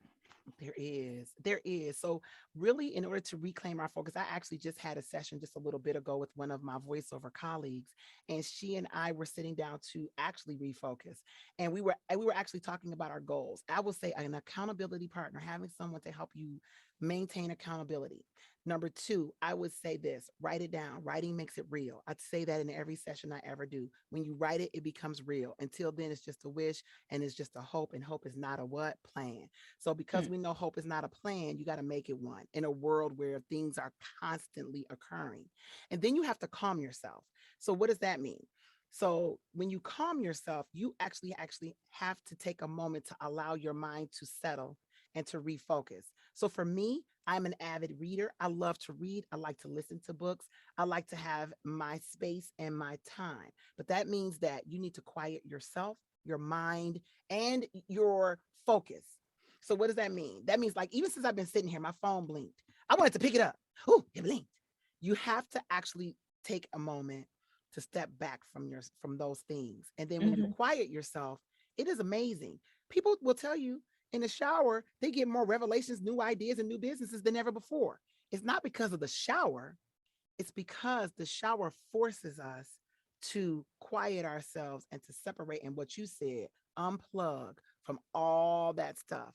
There is. There is. So, really, in order to reclaim our focus, I actually just had a session just a little bit ago with one of my voiceover colleagues, and she and I were sitting down to actually refocus. And we were actually talking about our goals. I will say an accountability partner, having someone to help you maintain accountability. Number two, I would say this: write it down. Writing makes it real. I'd say that in every session I ever do. When you write it, it becomes real. Until then, it's just a wish and it's just a hope, and hope is not a what plan. So because Mm. we know hope is not a plan, you got to make it one in a world where things are constantly occurring. And then you have to calm yourself. So what does that mean? So when you calm yourself, you actually have to take a moment to allow your mind to settle and to refocus. So for me, I'm an avid reader. I love to read. I like to listen to books. I like to have my space and my time. But that means that you need to quiet yourself, your mind, and your focus. So what does that mean? That means like even since I've been sitting here, my phone blinked. I wanted to pick it up. Oh, it blinked. You have to actually take a moment to step back from those things. And then when you Mhm. quiet yourself, it is amazing. People will tell you in the shower, they get more revelations, new ideas, and new businesses than ever before. It's not because of the shower, it's because the shower forces us to quiet ourselves and to separate. And what you said, unplug from all that stuff.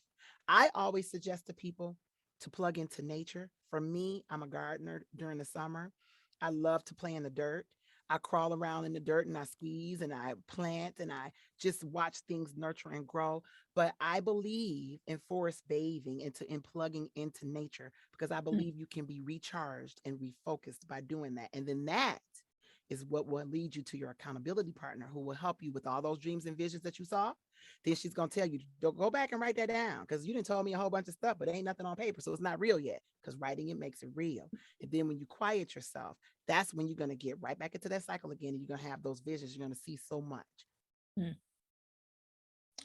I always suggest to people to plug into nature. For me, I'm a gardener during the summer. I love to play in the dirt. I crawl around in the dirt and I squeeze and I plant and I just watch things nurture and grow. But I believe in forest bathing and in plugging into nature because I Mm. believe you can be recharged and refocused by doing that. And then that is what will lead you to your accountability partner who will help you with all those dreams and visions that you saw. Then she's going to tell you, don't go back and write that down because you didn't tell me a whole bunch of stuff, but ain't nothing on paper. So it's not real yet because writing it makes it real. And then when you quiet yourself, that's when you're going to get right back into that cycle again. And you're going to have those visions. You're going to see so much. Mm.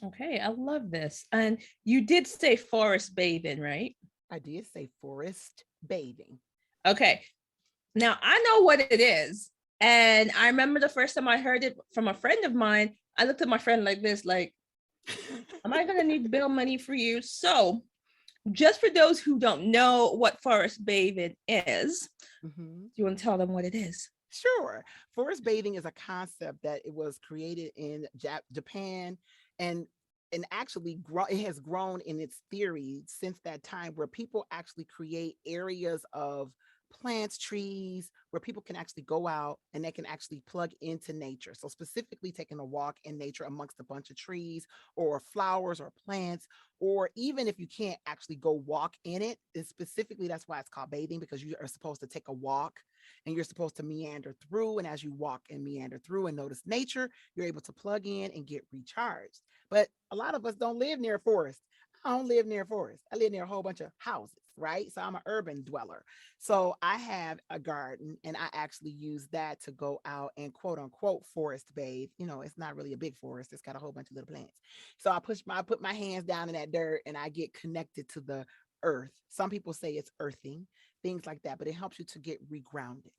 Okay, I love this. And you did say forest bathing, right? I did say forest bathing. Okay. Now I know what it is. And I remember the first time I heard it from a friend of mine, I looked at my friend like this, like, am I going to need bill money for you? So, just for those who don't know what forest bathing is, Mhm. you want to tell them what it is? Sure. Forest bathing is a concept that it was created in Japan and actually it has grown in its theory since that time where people actually create areas of plants, trees, where people can actually go out and they can actually plug into nature. So specifically taking a walk in nature amongst a bunch of trees or flowers or plants, or even if you can't actually go walk in it, it's specifically that's why it's called bathing, because you are supposed to take a walk and you're supposed to meander through. And as you walk and meander through and notice nature, you're able to plug in and get recharged. But a lot of us don't live near a forest. I don't live near a forest. I live near a whole bunch of houses, right? So I'm an urban dweller. So I have a garden and I actually use that to go out and quote unquote forest bathe. You know, it's not really a big forest. It's got a whole bunch of little plants. So I put my hands down in that dirt and I get connected to the earth. Some people say it's earthing, things like that, but it helps you to get regrounded.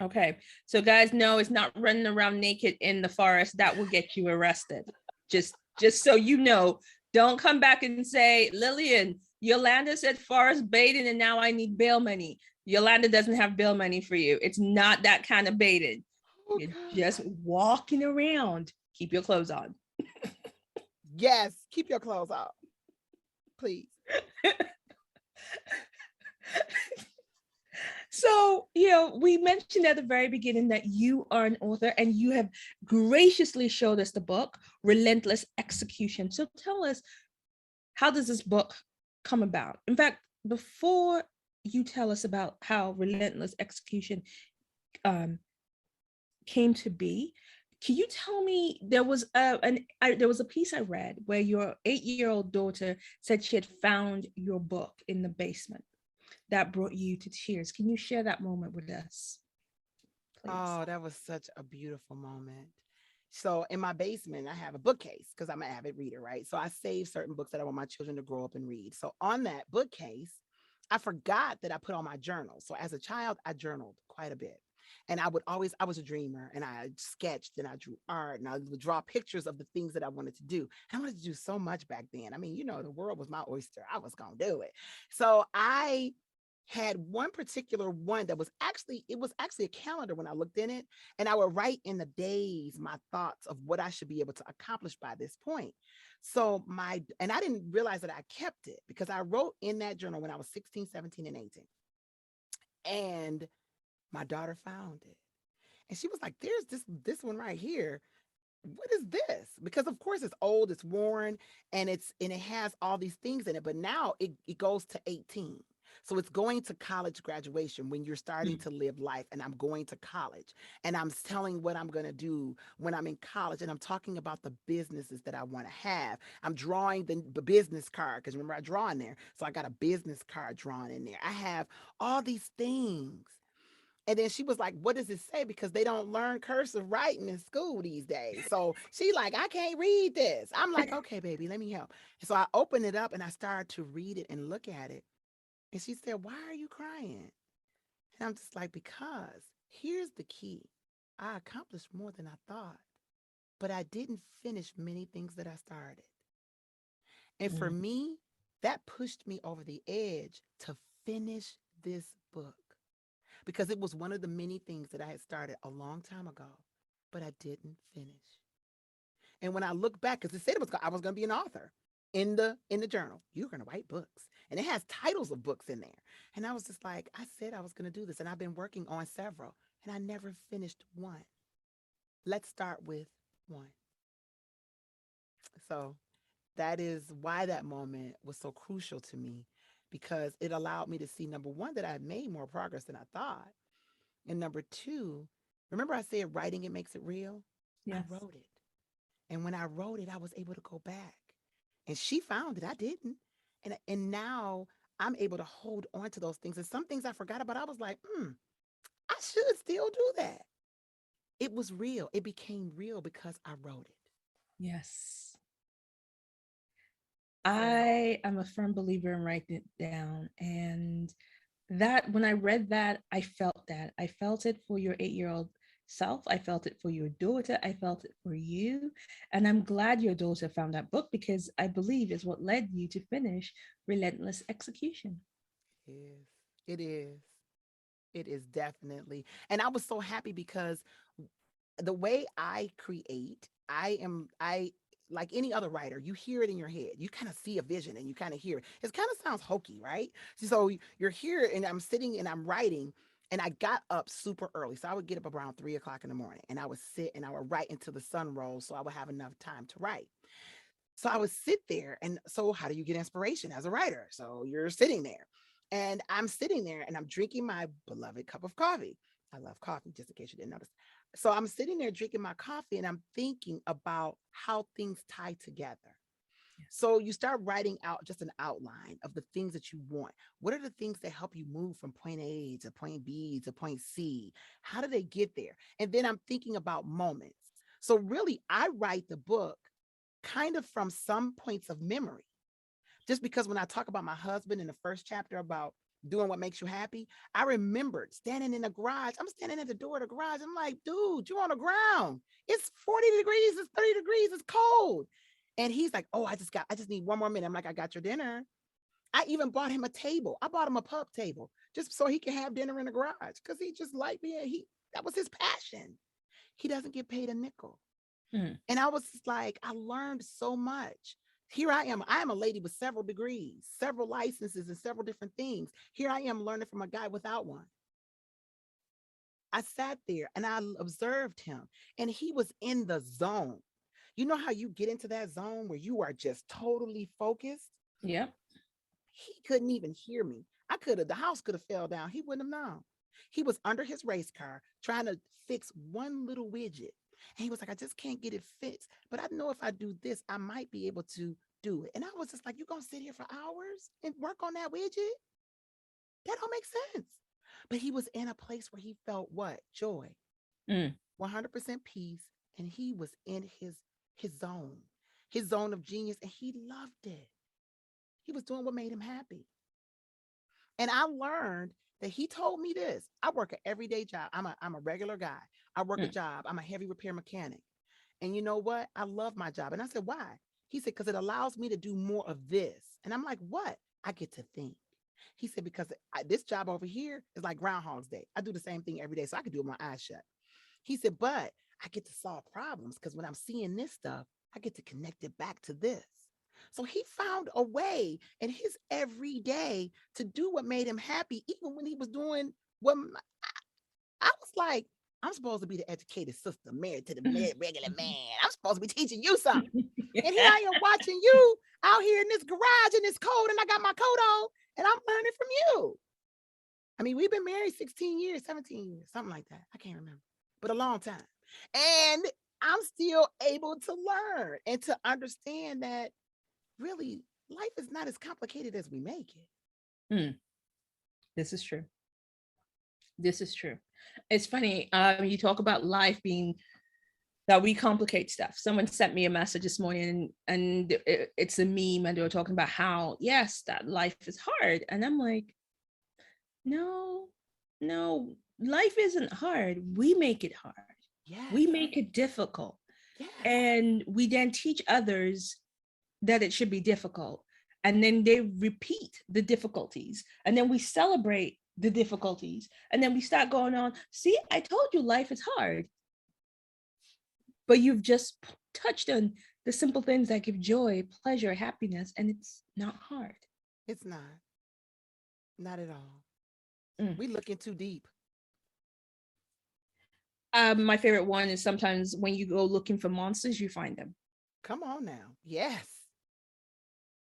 Okay. So guys, no, it's not running around naked in the forest. That will get you arrested. Just so you know, don't come back and say, Lillian, Yolanda said forest bathing and now I need bail money. Yolanda doesn't have bail money for you. It's not that kind of bathing. Oh, You're God. just walking around. Keep your clothes on. Yes, keep your clothes off, please. So, we mentioned at the very beginning that you are an author and you have graciously showed us the book, Relentless Execution. So tell us, how does this book come about? In fact, before you tell us about how Relentless Execution came to be, can you tell me, there was a piece I read where your 8-year-old daughter said she had found your book in the basement that brought you to tears. Can you share that moment with us, please? Oh, that was such a beautiful moment. So in my basement, I have a bookcase because I'm an avid reader, right? So I save certain books that I want my children to grow up and read. So on that bookcase, I forgot that I put on my journal. So as a child, I journaled quite a bit. And I was a dreamer and I sketched and I drew art and I would draw pictures of the things that I wanted to do. And I wanted to do so much back then. I mean, the world was my oyster. I was going to do it. So I had one particular one that it was actually a calendar when I looked in it, and I would write in the days my thoughts of what I should be able to accomplish by this point. And I didn't realize that I kept it because I wrote in that journal when I was 16, 17, and 18. And my daughter found it. And she was like, there's this one right here. What is this? Because of course it's old, it's worn, and it has all these things in it, but now it goes to 18. So it's going to college graduation when you're starting to live life, and I'm going to college and I'm telling what I'm going to do when I'm in college, and I'm talking about the businesses that I want to have. I'm drawing the business card because remember I draw in there. So I got a business card drawn in there. I have all these things. And then she was like, what does it say? Because they don't learn cursive writing in school these days. So she like, I can't read this. I'm like, okay, baby, let me help. And so I opened it up and I started to read it and look at it. And she said, why are you crying? And I'm just like, because here's the key. I accomplished more than I thought, but I didn't finish many things that I started. And for me, that pushed me over the edge to finish this book, because it was one of the many things that I had started a long time ago, but I didn't finish. And when I look back, because it said I was going to be an author in the journal, you're going to write books, and it has titles of books in there. And I was just like, I said I was going to do this, and I've been working on several, and I never finished one. Let's start with one. So that is why that moment was so crucial to me, because it allowed me to see, number one, that I had made more progress than I thought. And number two, remember I said writing it makes it real? Yes. I wrote it. And when I wrote it, I was able to go back. And she found it. I didn't. And now I'm able to hold on to those things. And some things I forgot about, I was like, I should still do that. It was real. It became real because I wrote it. Yes. I am a firm believer in writing it down. And that, when I read that, I felt that. I felt it for your 8-year-old self. I felt it for your daughter. I felt it for you. And I'm glad your daughter found that book, because I believe is what led you to finish Relentless Execution. It is. It is. It is definitely. And I was so happy because the way I create, I like any other writer, you hear it in your head. You kind of see a vision and you kind of hear it. It kind of sounds hokey, right? So you're here and I'm sitting and I'm writing. And I got up super early. So I would get up around 3 o'clock in the morning and I would sit and I would write until the sun rose so I would have enough time to write. So I would sit there. And so, how do you get inspiration as a writer? So you're sitting there, and I'm sitting there and I'm drinking my beloved cup of coffee. I love coffee, just in case you didn't notice. So I'm sitting there drinking my coffee and I'm thinking about how things tie together. So you start writing out just an outline of the things that you want. What are the things that help you move from point A to point B to point C? How do they get there? And then I'm thinking about moments. So really, I write the book kind of from some points of memory. Just because when I talk about my husband in the first chapter about doing what makes you happy, I remembered standing in the garage. I'm standing at the door of the garage. I'm like, dude, you're on the ground. It's 40 degrees. It's 30 degrees. It's cold. And he's like, oh, I just need one more minute. I'm like, I got your dinner. I even bought him a table. I bought him a pub table just so he can have dinner in the garage because he just liked me. That was his passion. He doesn't get paid a nickel. And I was just like, I learned so much. Here I am. I am a lady with several degrees, several licenses, and several different things. Here I am learning from a guy without one. I sat there and I observed him, and he was in the zone. You know how you get into that zone where you are just totally focused? Yeah. He couldn't even hear me. The house could have fell down. He wouldn't have known. He was under his race car trying to fix one little widget. And he was like, I just can't get it fixed. But I know if I do this, I might be able to do it. And I was just like, you going to sit here for hours and work on that widget? That don't make sense. But he was in a place where he felt what? Joy, 100% peace. And he was in his zone of genius. And he loved it. He was doing what made him happy. And I learned that he told me this. I work an everyday job. I'm a regular guy. I work a job. I'm a heavy repair mechanic. And you know what? I love my job. And I said, why? He said, because it allows me to do more of this. And I'm like, what? I get to think. He said, because this job over here is like Groundhog's Day. I do the same thing every day, so I can do it with my eyes shut. He said, but I get to solve problems because when I'm seeing this stuff, I get to connect it back to this. So he found a way in his every day to do what made him happy, even when he was doing what I was like, I'm supposed to be the educated sister married to the regular man. I'm supposed to be teaching you something. And here I am watching you out here in this garage and it's cold and I got my coat on and I'm learning from you. I mean, we've been married 16 years, 17 years, something like that. I can't remember, but a long time. And I'm still able to learn and to understand that really life is not as complicated as we make it. This is true. This is true. It's funny. You talk about life being that we complicate stuff. Someone sent me a message this morning and it's a meme and they were talking about how, yes, that life is hard. And I'm like, no, life isn't hard. We make it hard. Yes. We make it difficult. Yes. And we then teach others that it should be difficult. And then they repeat the difficulties. And then we celebrate the difficulties. And then we start going on, see, I told you life is hard. But you've just touched on the simple things that give joy, pleasure, happiness, and it's not hard. It's not. Not at all. We looking too deep. My favorite one is sometimes when you go looking for monsters, you find them. Come on now. Yes.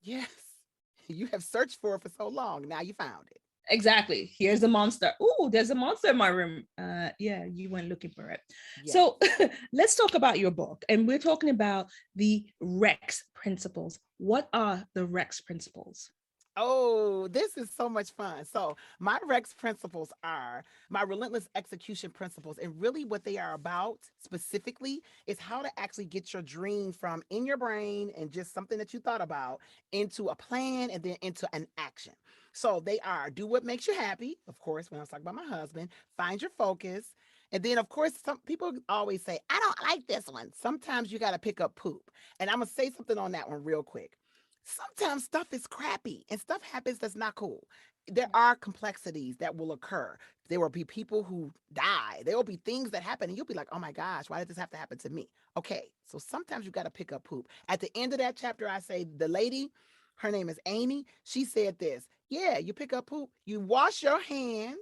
Yes. You have searched for it for so long. Now you found it. Exactly. Here's a monster. Oh, there's a monster in my room. Yeah, you went looking for it. Yes. So let's talk about your book. And we're talking about the REX principles. What are the REX principles? Oh, this is so much fun. So my REX principles are my relentless execution principles. And really what they are about specifically is how to actually get your dream from in your brain and just something that you thought about into a plan and then into an action. So they are do what makes you happy. Of course, when I was talking about my husband, find your focus. And then, of course, some people always say, I don't like this one. Sometimes you got to pick up poop. And I'm going to say something on that one real quick. Sometimes stuff is crappy and stuff happens that's not cool. there are complexities that will occur. There will be people who die. There will be things that happen, and you'll be like, oh my gosh, why did this have to happen to me? Okay, so sometimes you got to pick up poop. At the end of that chapter, I say, the lady, her name is Amy, she said this. Yeah, you pick up poop, you wash your hands,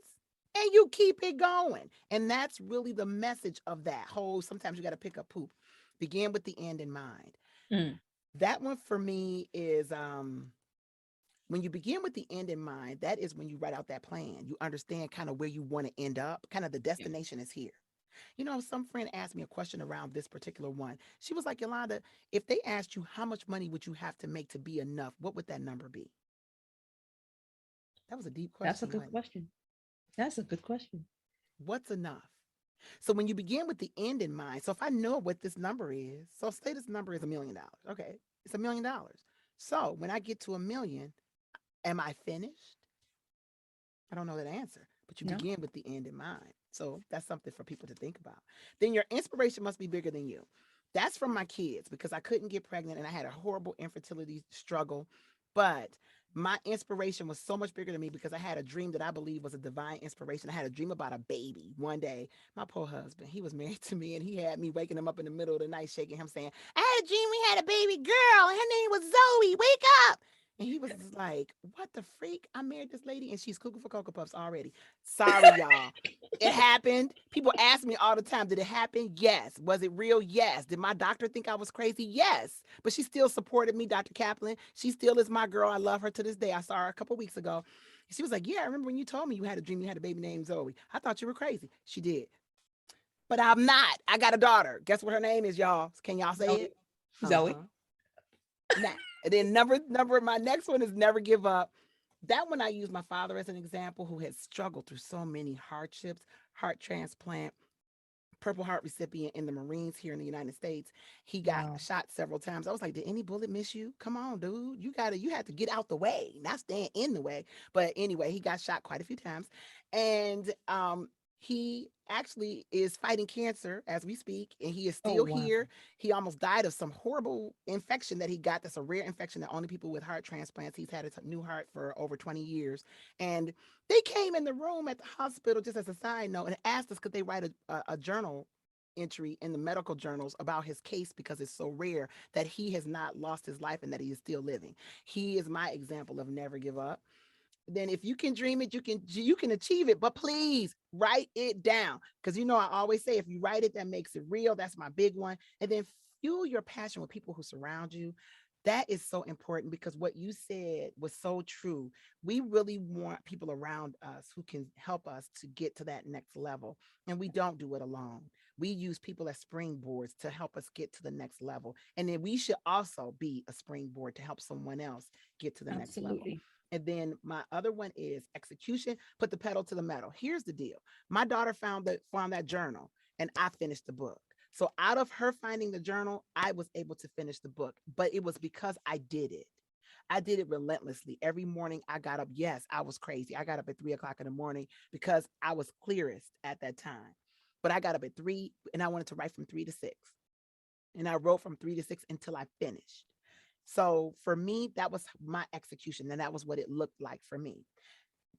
and you keep it going. And that's really the message of that whole, sometimes you got to pick up poop. Begin with the end in mind. Mm. That one for me is when you begin with the end in mind, that is when you write out that plan. You understand kind of where you want to end up, kind of the Yeah. destination is here. You know, some friend asked me a question around this particular one. She was like, Yolanda, if they asked you how much money would you have to make to be enough, what would that number be? That was a deep That's a question, good wasn't it? question. That's a good question. What's enough? So when you begin with the end in mind, so if I know what this number is, so say this number is $1,000,000. Okay, it's $1,000,000. So when I get to 1,000,000, am I finished? I don't know that answer, but you No. begin with the end in mind. So that's something for people to think about. Then your inspiration must be bigger than you. That's from my kids because I couldn't get pregnant and I had a horrible infertility struggle. But my inspiration was so much bigger than me because I had a dream that I believe was a divine inspiration. I had a dream about a baby one day. My poor husband, he was married to me and he had me waking him up in the middle of the night, shaking him, saying, I had a dream we had a baby girl and her name was Zoe. Wake up. And he was just like, what the freak? I married this lady and she's cuckoo for Cocoa Puffs already. Sorry, y'all. It happened. People ask me all the time, did it happen? Yes. Was it real? Yes. Did my doctor think I was crazy? Yes. But she still supported me, Dr. Kaplan. She still is my girl. I love her to this day. I saw her a couple weeks ago. She was like, yeah, I remember when you told me you had a dream you had a baby named Zoe. I thought you were crazy. She did. But I'm not. I got a daughter. Guess what her name is, y'all? Can y'all say Zoe. it? Zoe. Uh-huh. Nah. And then my next one is never give up. That one I use my father as an example, who has struggled through so many hardships, heart transplant, Purple Heart recipient in the Marines here in the United States. He got Wow. shot several times. I was like, did any bullet miss you? Come on, dude. You had to get out the way, not stand in the way. But anyway, he got shot quite a few times. And he actually is fighting cancer as we speak, and he is Oh, still wow. here. He almost died of some horrible infection that he got. That's a rare infection that only people with heart transplants. He's had a new heart for over 20 years. And they came in the room at the hospital, just as a side note, and asked us could they write a journal entry in the medical journals about his case because it's so rare that he has not lost his life and that he is still living. He is my example of never give up. Then if you can dream it, you can achieve it, but please write it down, because you know I always say if you write it, that makes it real. That's my big one. And then fuel your passion with people who surround you. That is so important because what you said was so true. We really want people around us who can help us to get to that next level, and we don't do it alone. We use people as springboards to help us get to the next level, and then we should also be a springboard to help someone else get to the next level. Absolutely. And then my other one is execution. Put the pedal to the metal. Here's the deal. My daughter found that journal and I finished the book. So out of her finding the journal, I was able to finish the book, but it was because I did it. I did it relentlessly. Every morning I got up. Yes, I was crazy. I got up at 3 o'clock in the morning because I was clearest at that time. But I got up at 3 and I wanted to write from 3 to 6. And I wrote from 3 to 6 until I finished. So for me, that was my execution, and that was what it looked like for me.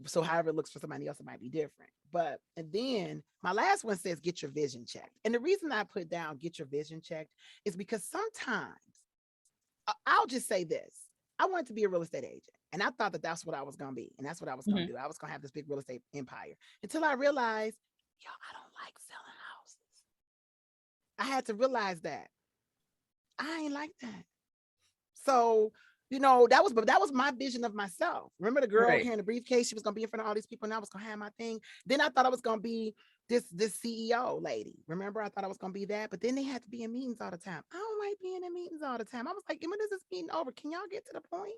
So however it looks for somebody else, it might be different. But and then my last one says get your vision checked. And the reason I put down get your vision checked is because sometimes I'll just say this. I wanted to be a real estate agent. And I thought that that's what I was going to be. And that's what I was going Mhm. to do. I was going to have this big real estate empire until I realized, yo, I don't like selling houses. I had to realize that I ain't like that. So, that was my vision of myself. Remember the girl Right. here in the briefcase? She was gonna be in front of all these people, and I was gonna have my thing. Then I thought I was gonna be this CEO lady. Remember, I thought I was gonna be that, but then they had to be in meetings all the time. I don't like being in meetings all the time. I was like, when is this meeting over? Can y'all get to the point?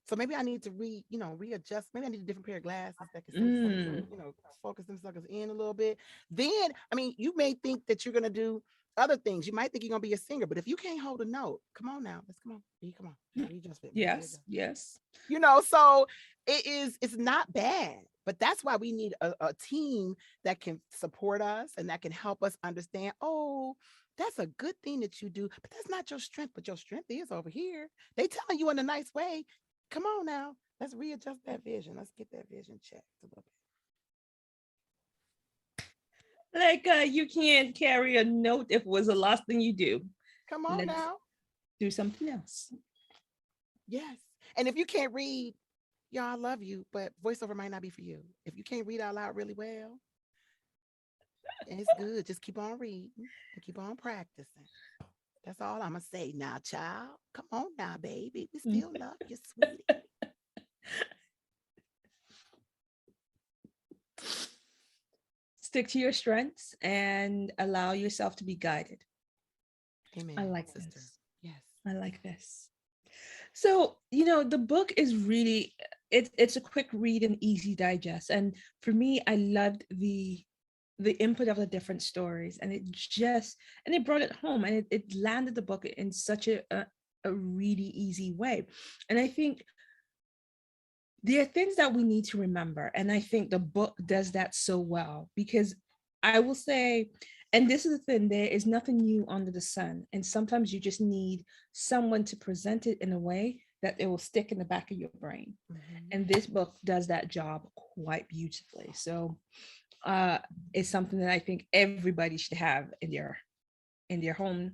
So maybe I need to readjust. Maybe I need a different pair of glasses that can Mm. focus them suckers in a little bit. Then, I mean, you may think that you're gonna do other things. You might think you're gonna be a singer, but if you can't hold a note, come on now, let's come on, come on, readjust with me, Yes. readjust. Yes. So it's not bad, but that's why we need a team that can support us and that can help us understand. Oh, that's a good thing that you do, but that's not your strength. But your strength is over here. They telling you in a nice way. Come on now. Let's readjust that vision. Let's get that vision checked a little Like you can't carry a note if it was the last thing you do. bit. Come on Let's now. do something else. Yes. And if you can't read, y'all, I love you, but voiceover might not be for you. If you can't read out loud really well, and it's good, just keep on reading and keep on practicing. That's all I'm gonna say now, child. Come on now, baby. We still love you, sweetie. Stick to your strengths and allow yourself to be guided. Amen. I like sister. this. Yes. I like this. So, you know, the book is really, it's a quick read and easy digest. And for me, I loved the input of the different stories, and it brought it home, and it landed the book in such a really easy way. And I think there are things that we need to remember. And I think the book does that so well, because I will say, and this is the thing, there is nothing new under the sun. And sometimes you just need someone to present it in a way that it will stick in the back of your brain. Mm-hmm. And this book does that job quite beautifully. So it's something that I think everybody should have in their home.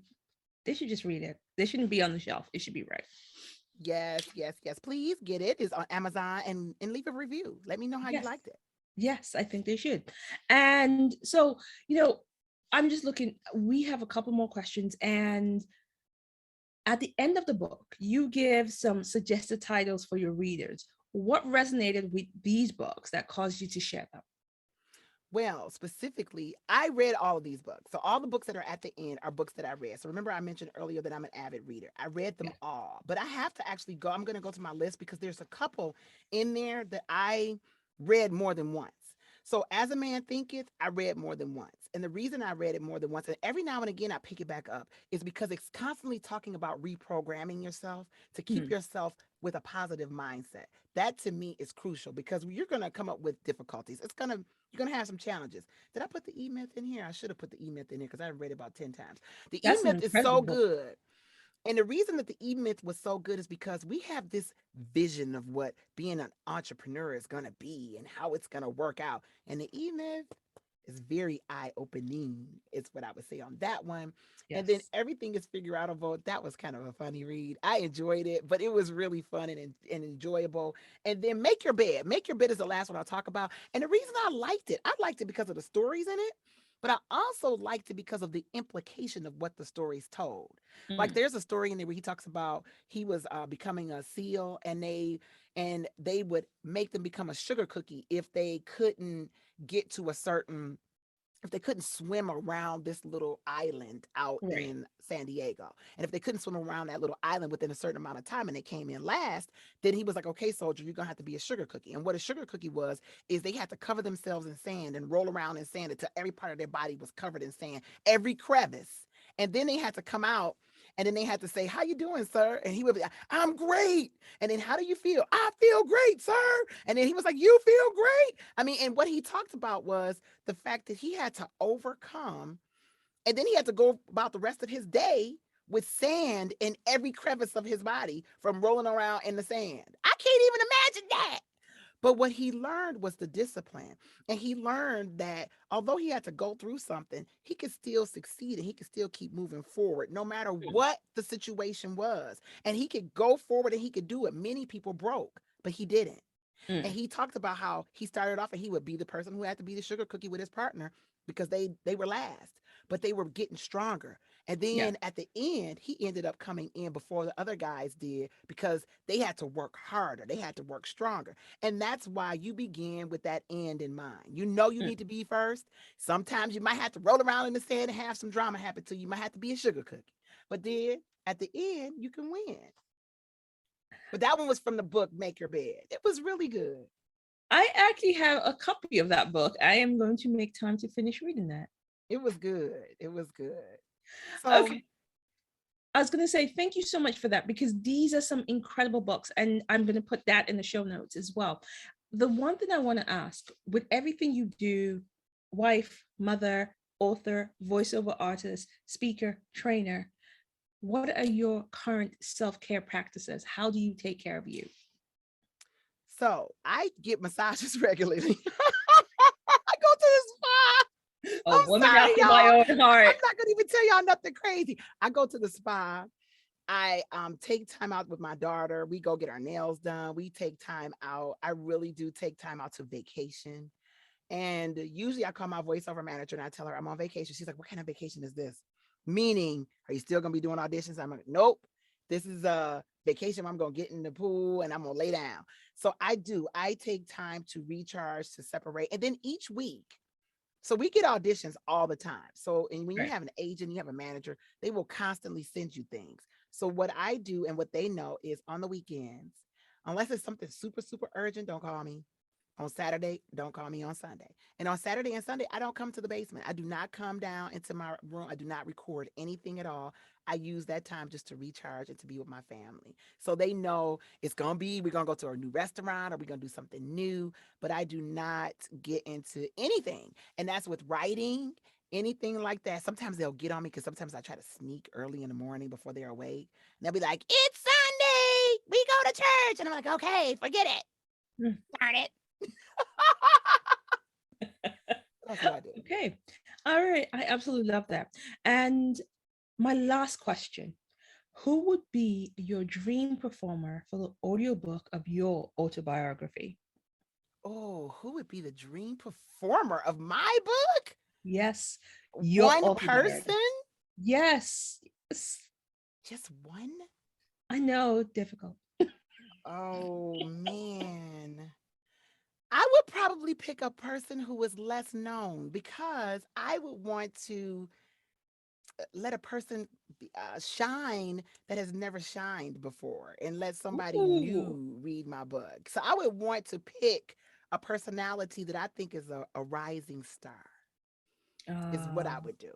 They should just read it. They shouldn't be on the shelf. It should be right. Yes, yes, yes. Please get it. It's on Amazon and leave a review. Let me know how you Yes. liked it. Yes, I think they should. And so, you know, I'm just looking, we have a couple more questions. And at the end of the book, you give some suggested titles for your readers. What resonated with these books that caused you to share them? Well, specifically, I read all of these books. So all the books that are at the end are books that I read. So remember I mentioned earlier that I'm an avid reader. I read them Yeah. all. But I have to actually go. I'm going to go to my list because there's a couple in there that I read more than once. So as a man thinketh, I read more than once. And the reason I read it more than once, and every now and again I pick it back up, is because it's constantly talking about reprogramming yourself to keep Mhm. yourself with a positive mindset. That to me is crucial because you're going to come up with difficulties. You're going to have some challenges. Did I put the E-Myth in here? I should have put the E-Myth in here because I read it about 10 times. The That's an E-Myth is incredible so book. good. And the reason that the E-Myth was so good is because we have this vision of what being an entrepreneur is going to be and how it's going to work out. And the E-Myth is very eye-opening. It's what I would say on that one. And then Yes. everything is figure outable. That was kind of a funny read. I enjoyed it, but it was really fun and enjoyable. And then Make Your Bed. Make Your Bed is the last one I'll talk about. And the reason I liked it because of the stories in it, but I also liked it because of the implication of what the stories told. Like Mm. there's a story in there where he talks about he was becoming a SEAL, and they would make them become a sugar cookie if they couldn't get to a certain if they couldn't swim around this little island out Right. in San Diego. And if they couldn't swim around that little island within a certain amount of time and they came in last, then he was like, okay, soldier, you're going to have to be a sugar cookie. And what a sugar cookie was, is they had to cover themselves in sand and roll around in sand until every part of their body was covered in sand, every crevice. And then they had to come out and then they had to say, how you doing, sir? And he would be, I'm great. And then how do you feel? I feel great, sir. And then he was like, you feel great. I mean, and what he talked about was the fact that he had to overcome, and then he had to go about the rest of his day with sand in every crevice of his body from rolling around in the sand. I can't even imagine that. But what he learned was the discipline. And he learned that although he had to go through something, he could still succeed and he could still keep moving forward no matter what the situation was. And he could go forward and he could do it. Many people broke, but he didn't. And Mm. he talked about how he started off and he would be the person who had to be the sugar cookie with his partner because they were last, but they were getting stronger. And Yeah. then at the end, he ended up coming in before the other guys did because they had to work harder. They had to work stronger. And that's why you begin with that end in mind. You know you Mm. need to be first. Sometimes you might have to roll around in the sand and have some drama happen to you. You might have to be a sugar cookie. But then at the end, you can win. But that one was from the book Make Your Bed. It was really good. I actually have a copy of that book. I am going to make time to finish reading that. It was good. It was good. So, Okay. I was going to say thank you so much for that, because these are some incredible books, and I'm going to put that in the show notes as well. The one thing I want to ask, with everything you do, wife, mother, author, voiceover artist, speaker, trainer, what are your current self-care practices? How do you take care of you? So I get massages regularly. I go to the spa. Oh, I'm woman sorry, after y'all. my own I'm heart. not gonna even tell y'all nothing crazy. I go to the spa. I take time out with my daughter. We go get our nails done. We take time out. I really do take time out to vacation. And usually I call my voiceover manager and I tell her I'm on vacation. She's like, what kind of vacation is this? Meaning, are you still gonna be doing auditions? I'm like, nope. This is a vacation. I'm gonna get in the pool and I'm gonna lay down. So I take time to recharge, to separate. And then each week, so we get auditions all the time. So, and when you Right. have an agent, you have a manager, they will constantly send you things. So what I do and what they know is on the weekends, unless it's something super, super urgent, don't call me. On Saturday, don't call me on Sunday. And on Saturday and Sunday, I don't come to the basement. I do not come down into my room. I do not record anything at all. I use that time just to recharge and to be with my family. So they know it's going to be, we're going to go to a new restaurant or we're going to do something new, but I do not get into anything. And that's with writing, anything like that. Sometimes they'll get on me because sometimes I try to sneak early in the morning before they're awake. And they'll be like, it's Sunday. We go to church. And I'm like, okay, forget it. Mm. Darn it. That's what I do. Okay. All right. I absolutely love that. And my last question, who would be your dream performer for the audiobook of your autobiography? Oh, who would be the dream performer of my book? Yes, your One autobiography. person? Yes. Yes. Just one? I know, difficult. Oh, man. I would probably pick a person who was less known because I would want to let a person shine that has never shined before and let somebody Ooh. new read my book. So I would want to pick a personality that I think is a rising star, is what I Oh, would do.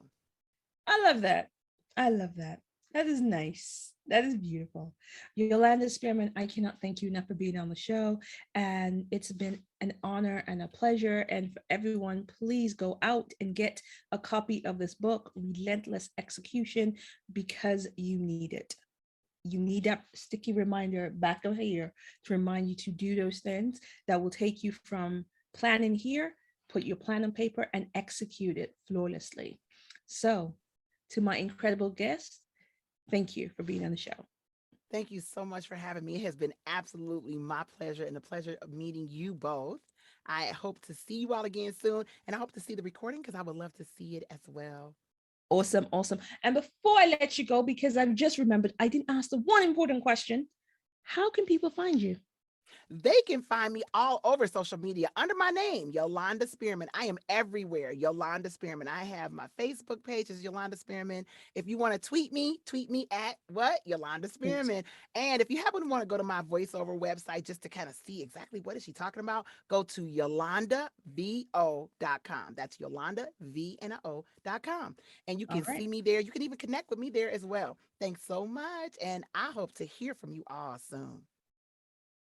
I love that. I love that. That is nice. That is beautiful. Yolanda Spearman, I cannot thank you enough for being on the show. And it's been an honor and a pleasure. And for everyone, please go out and get a copy of this book, Relentless Execution, because you need it. You need that sticky reminder back of here to remind you to do those things that will take you from planning here, put your plan on paper, and execute it flawlessly. So, to my incredible guests, thank you for being on the show. Thank you so much for having me. It has been absolutely my pleasure and the pleasure of meeting you both. I hope to see you all again soon, and I hope to see the recording because I would love to see it as well. Awesome, awesome. And before I let you go, because I've just remembered I didn't ask the one important question, how can people find you? They can find me all over social media under my name, Yolanda Spearman. I am everywhere, Yolanda Spearman. I have my Facebook page is Yolanda Spearman. If you want to tweet me at what? Yolanda Please. Spearman. And if you happen to want to go to my voiceover website just to kind of see exactly what is she talking about, go to yolandavo.com. That's Yolanda, V and a O.com. And you All can right. see me there. You can even connect with me there as well. Thanks so much. And I hope to hear from you all soon.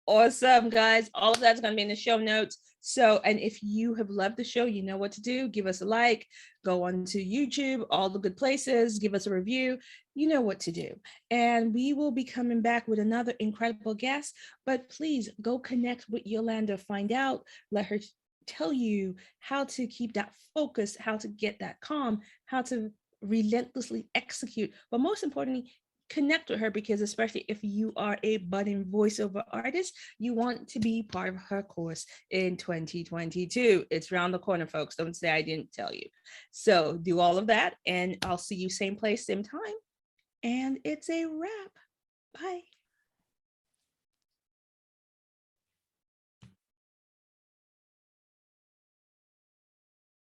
Awesome, guys. All of that's going to be in the show notes. So, and if you have loved the show, you know what to do. Give us a like, go on to YouTube, all the good places, give us a review. You know what to do. And we will be coming back with another incredible guest. But please go connect with Yolanda, find out, let her tell you how to keep that focus, how to get that calm, how to relentlessly execute. But most importantly, connect with her, because especially if you are a budding voiceover artist, you want to be part of her course in 2022. It's around the corner, folks. Don't say I didn't tell you. So do all of that, and I'll see you same place, same time. And it's a wrap. Bye.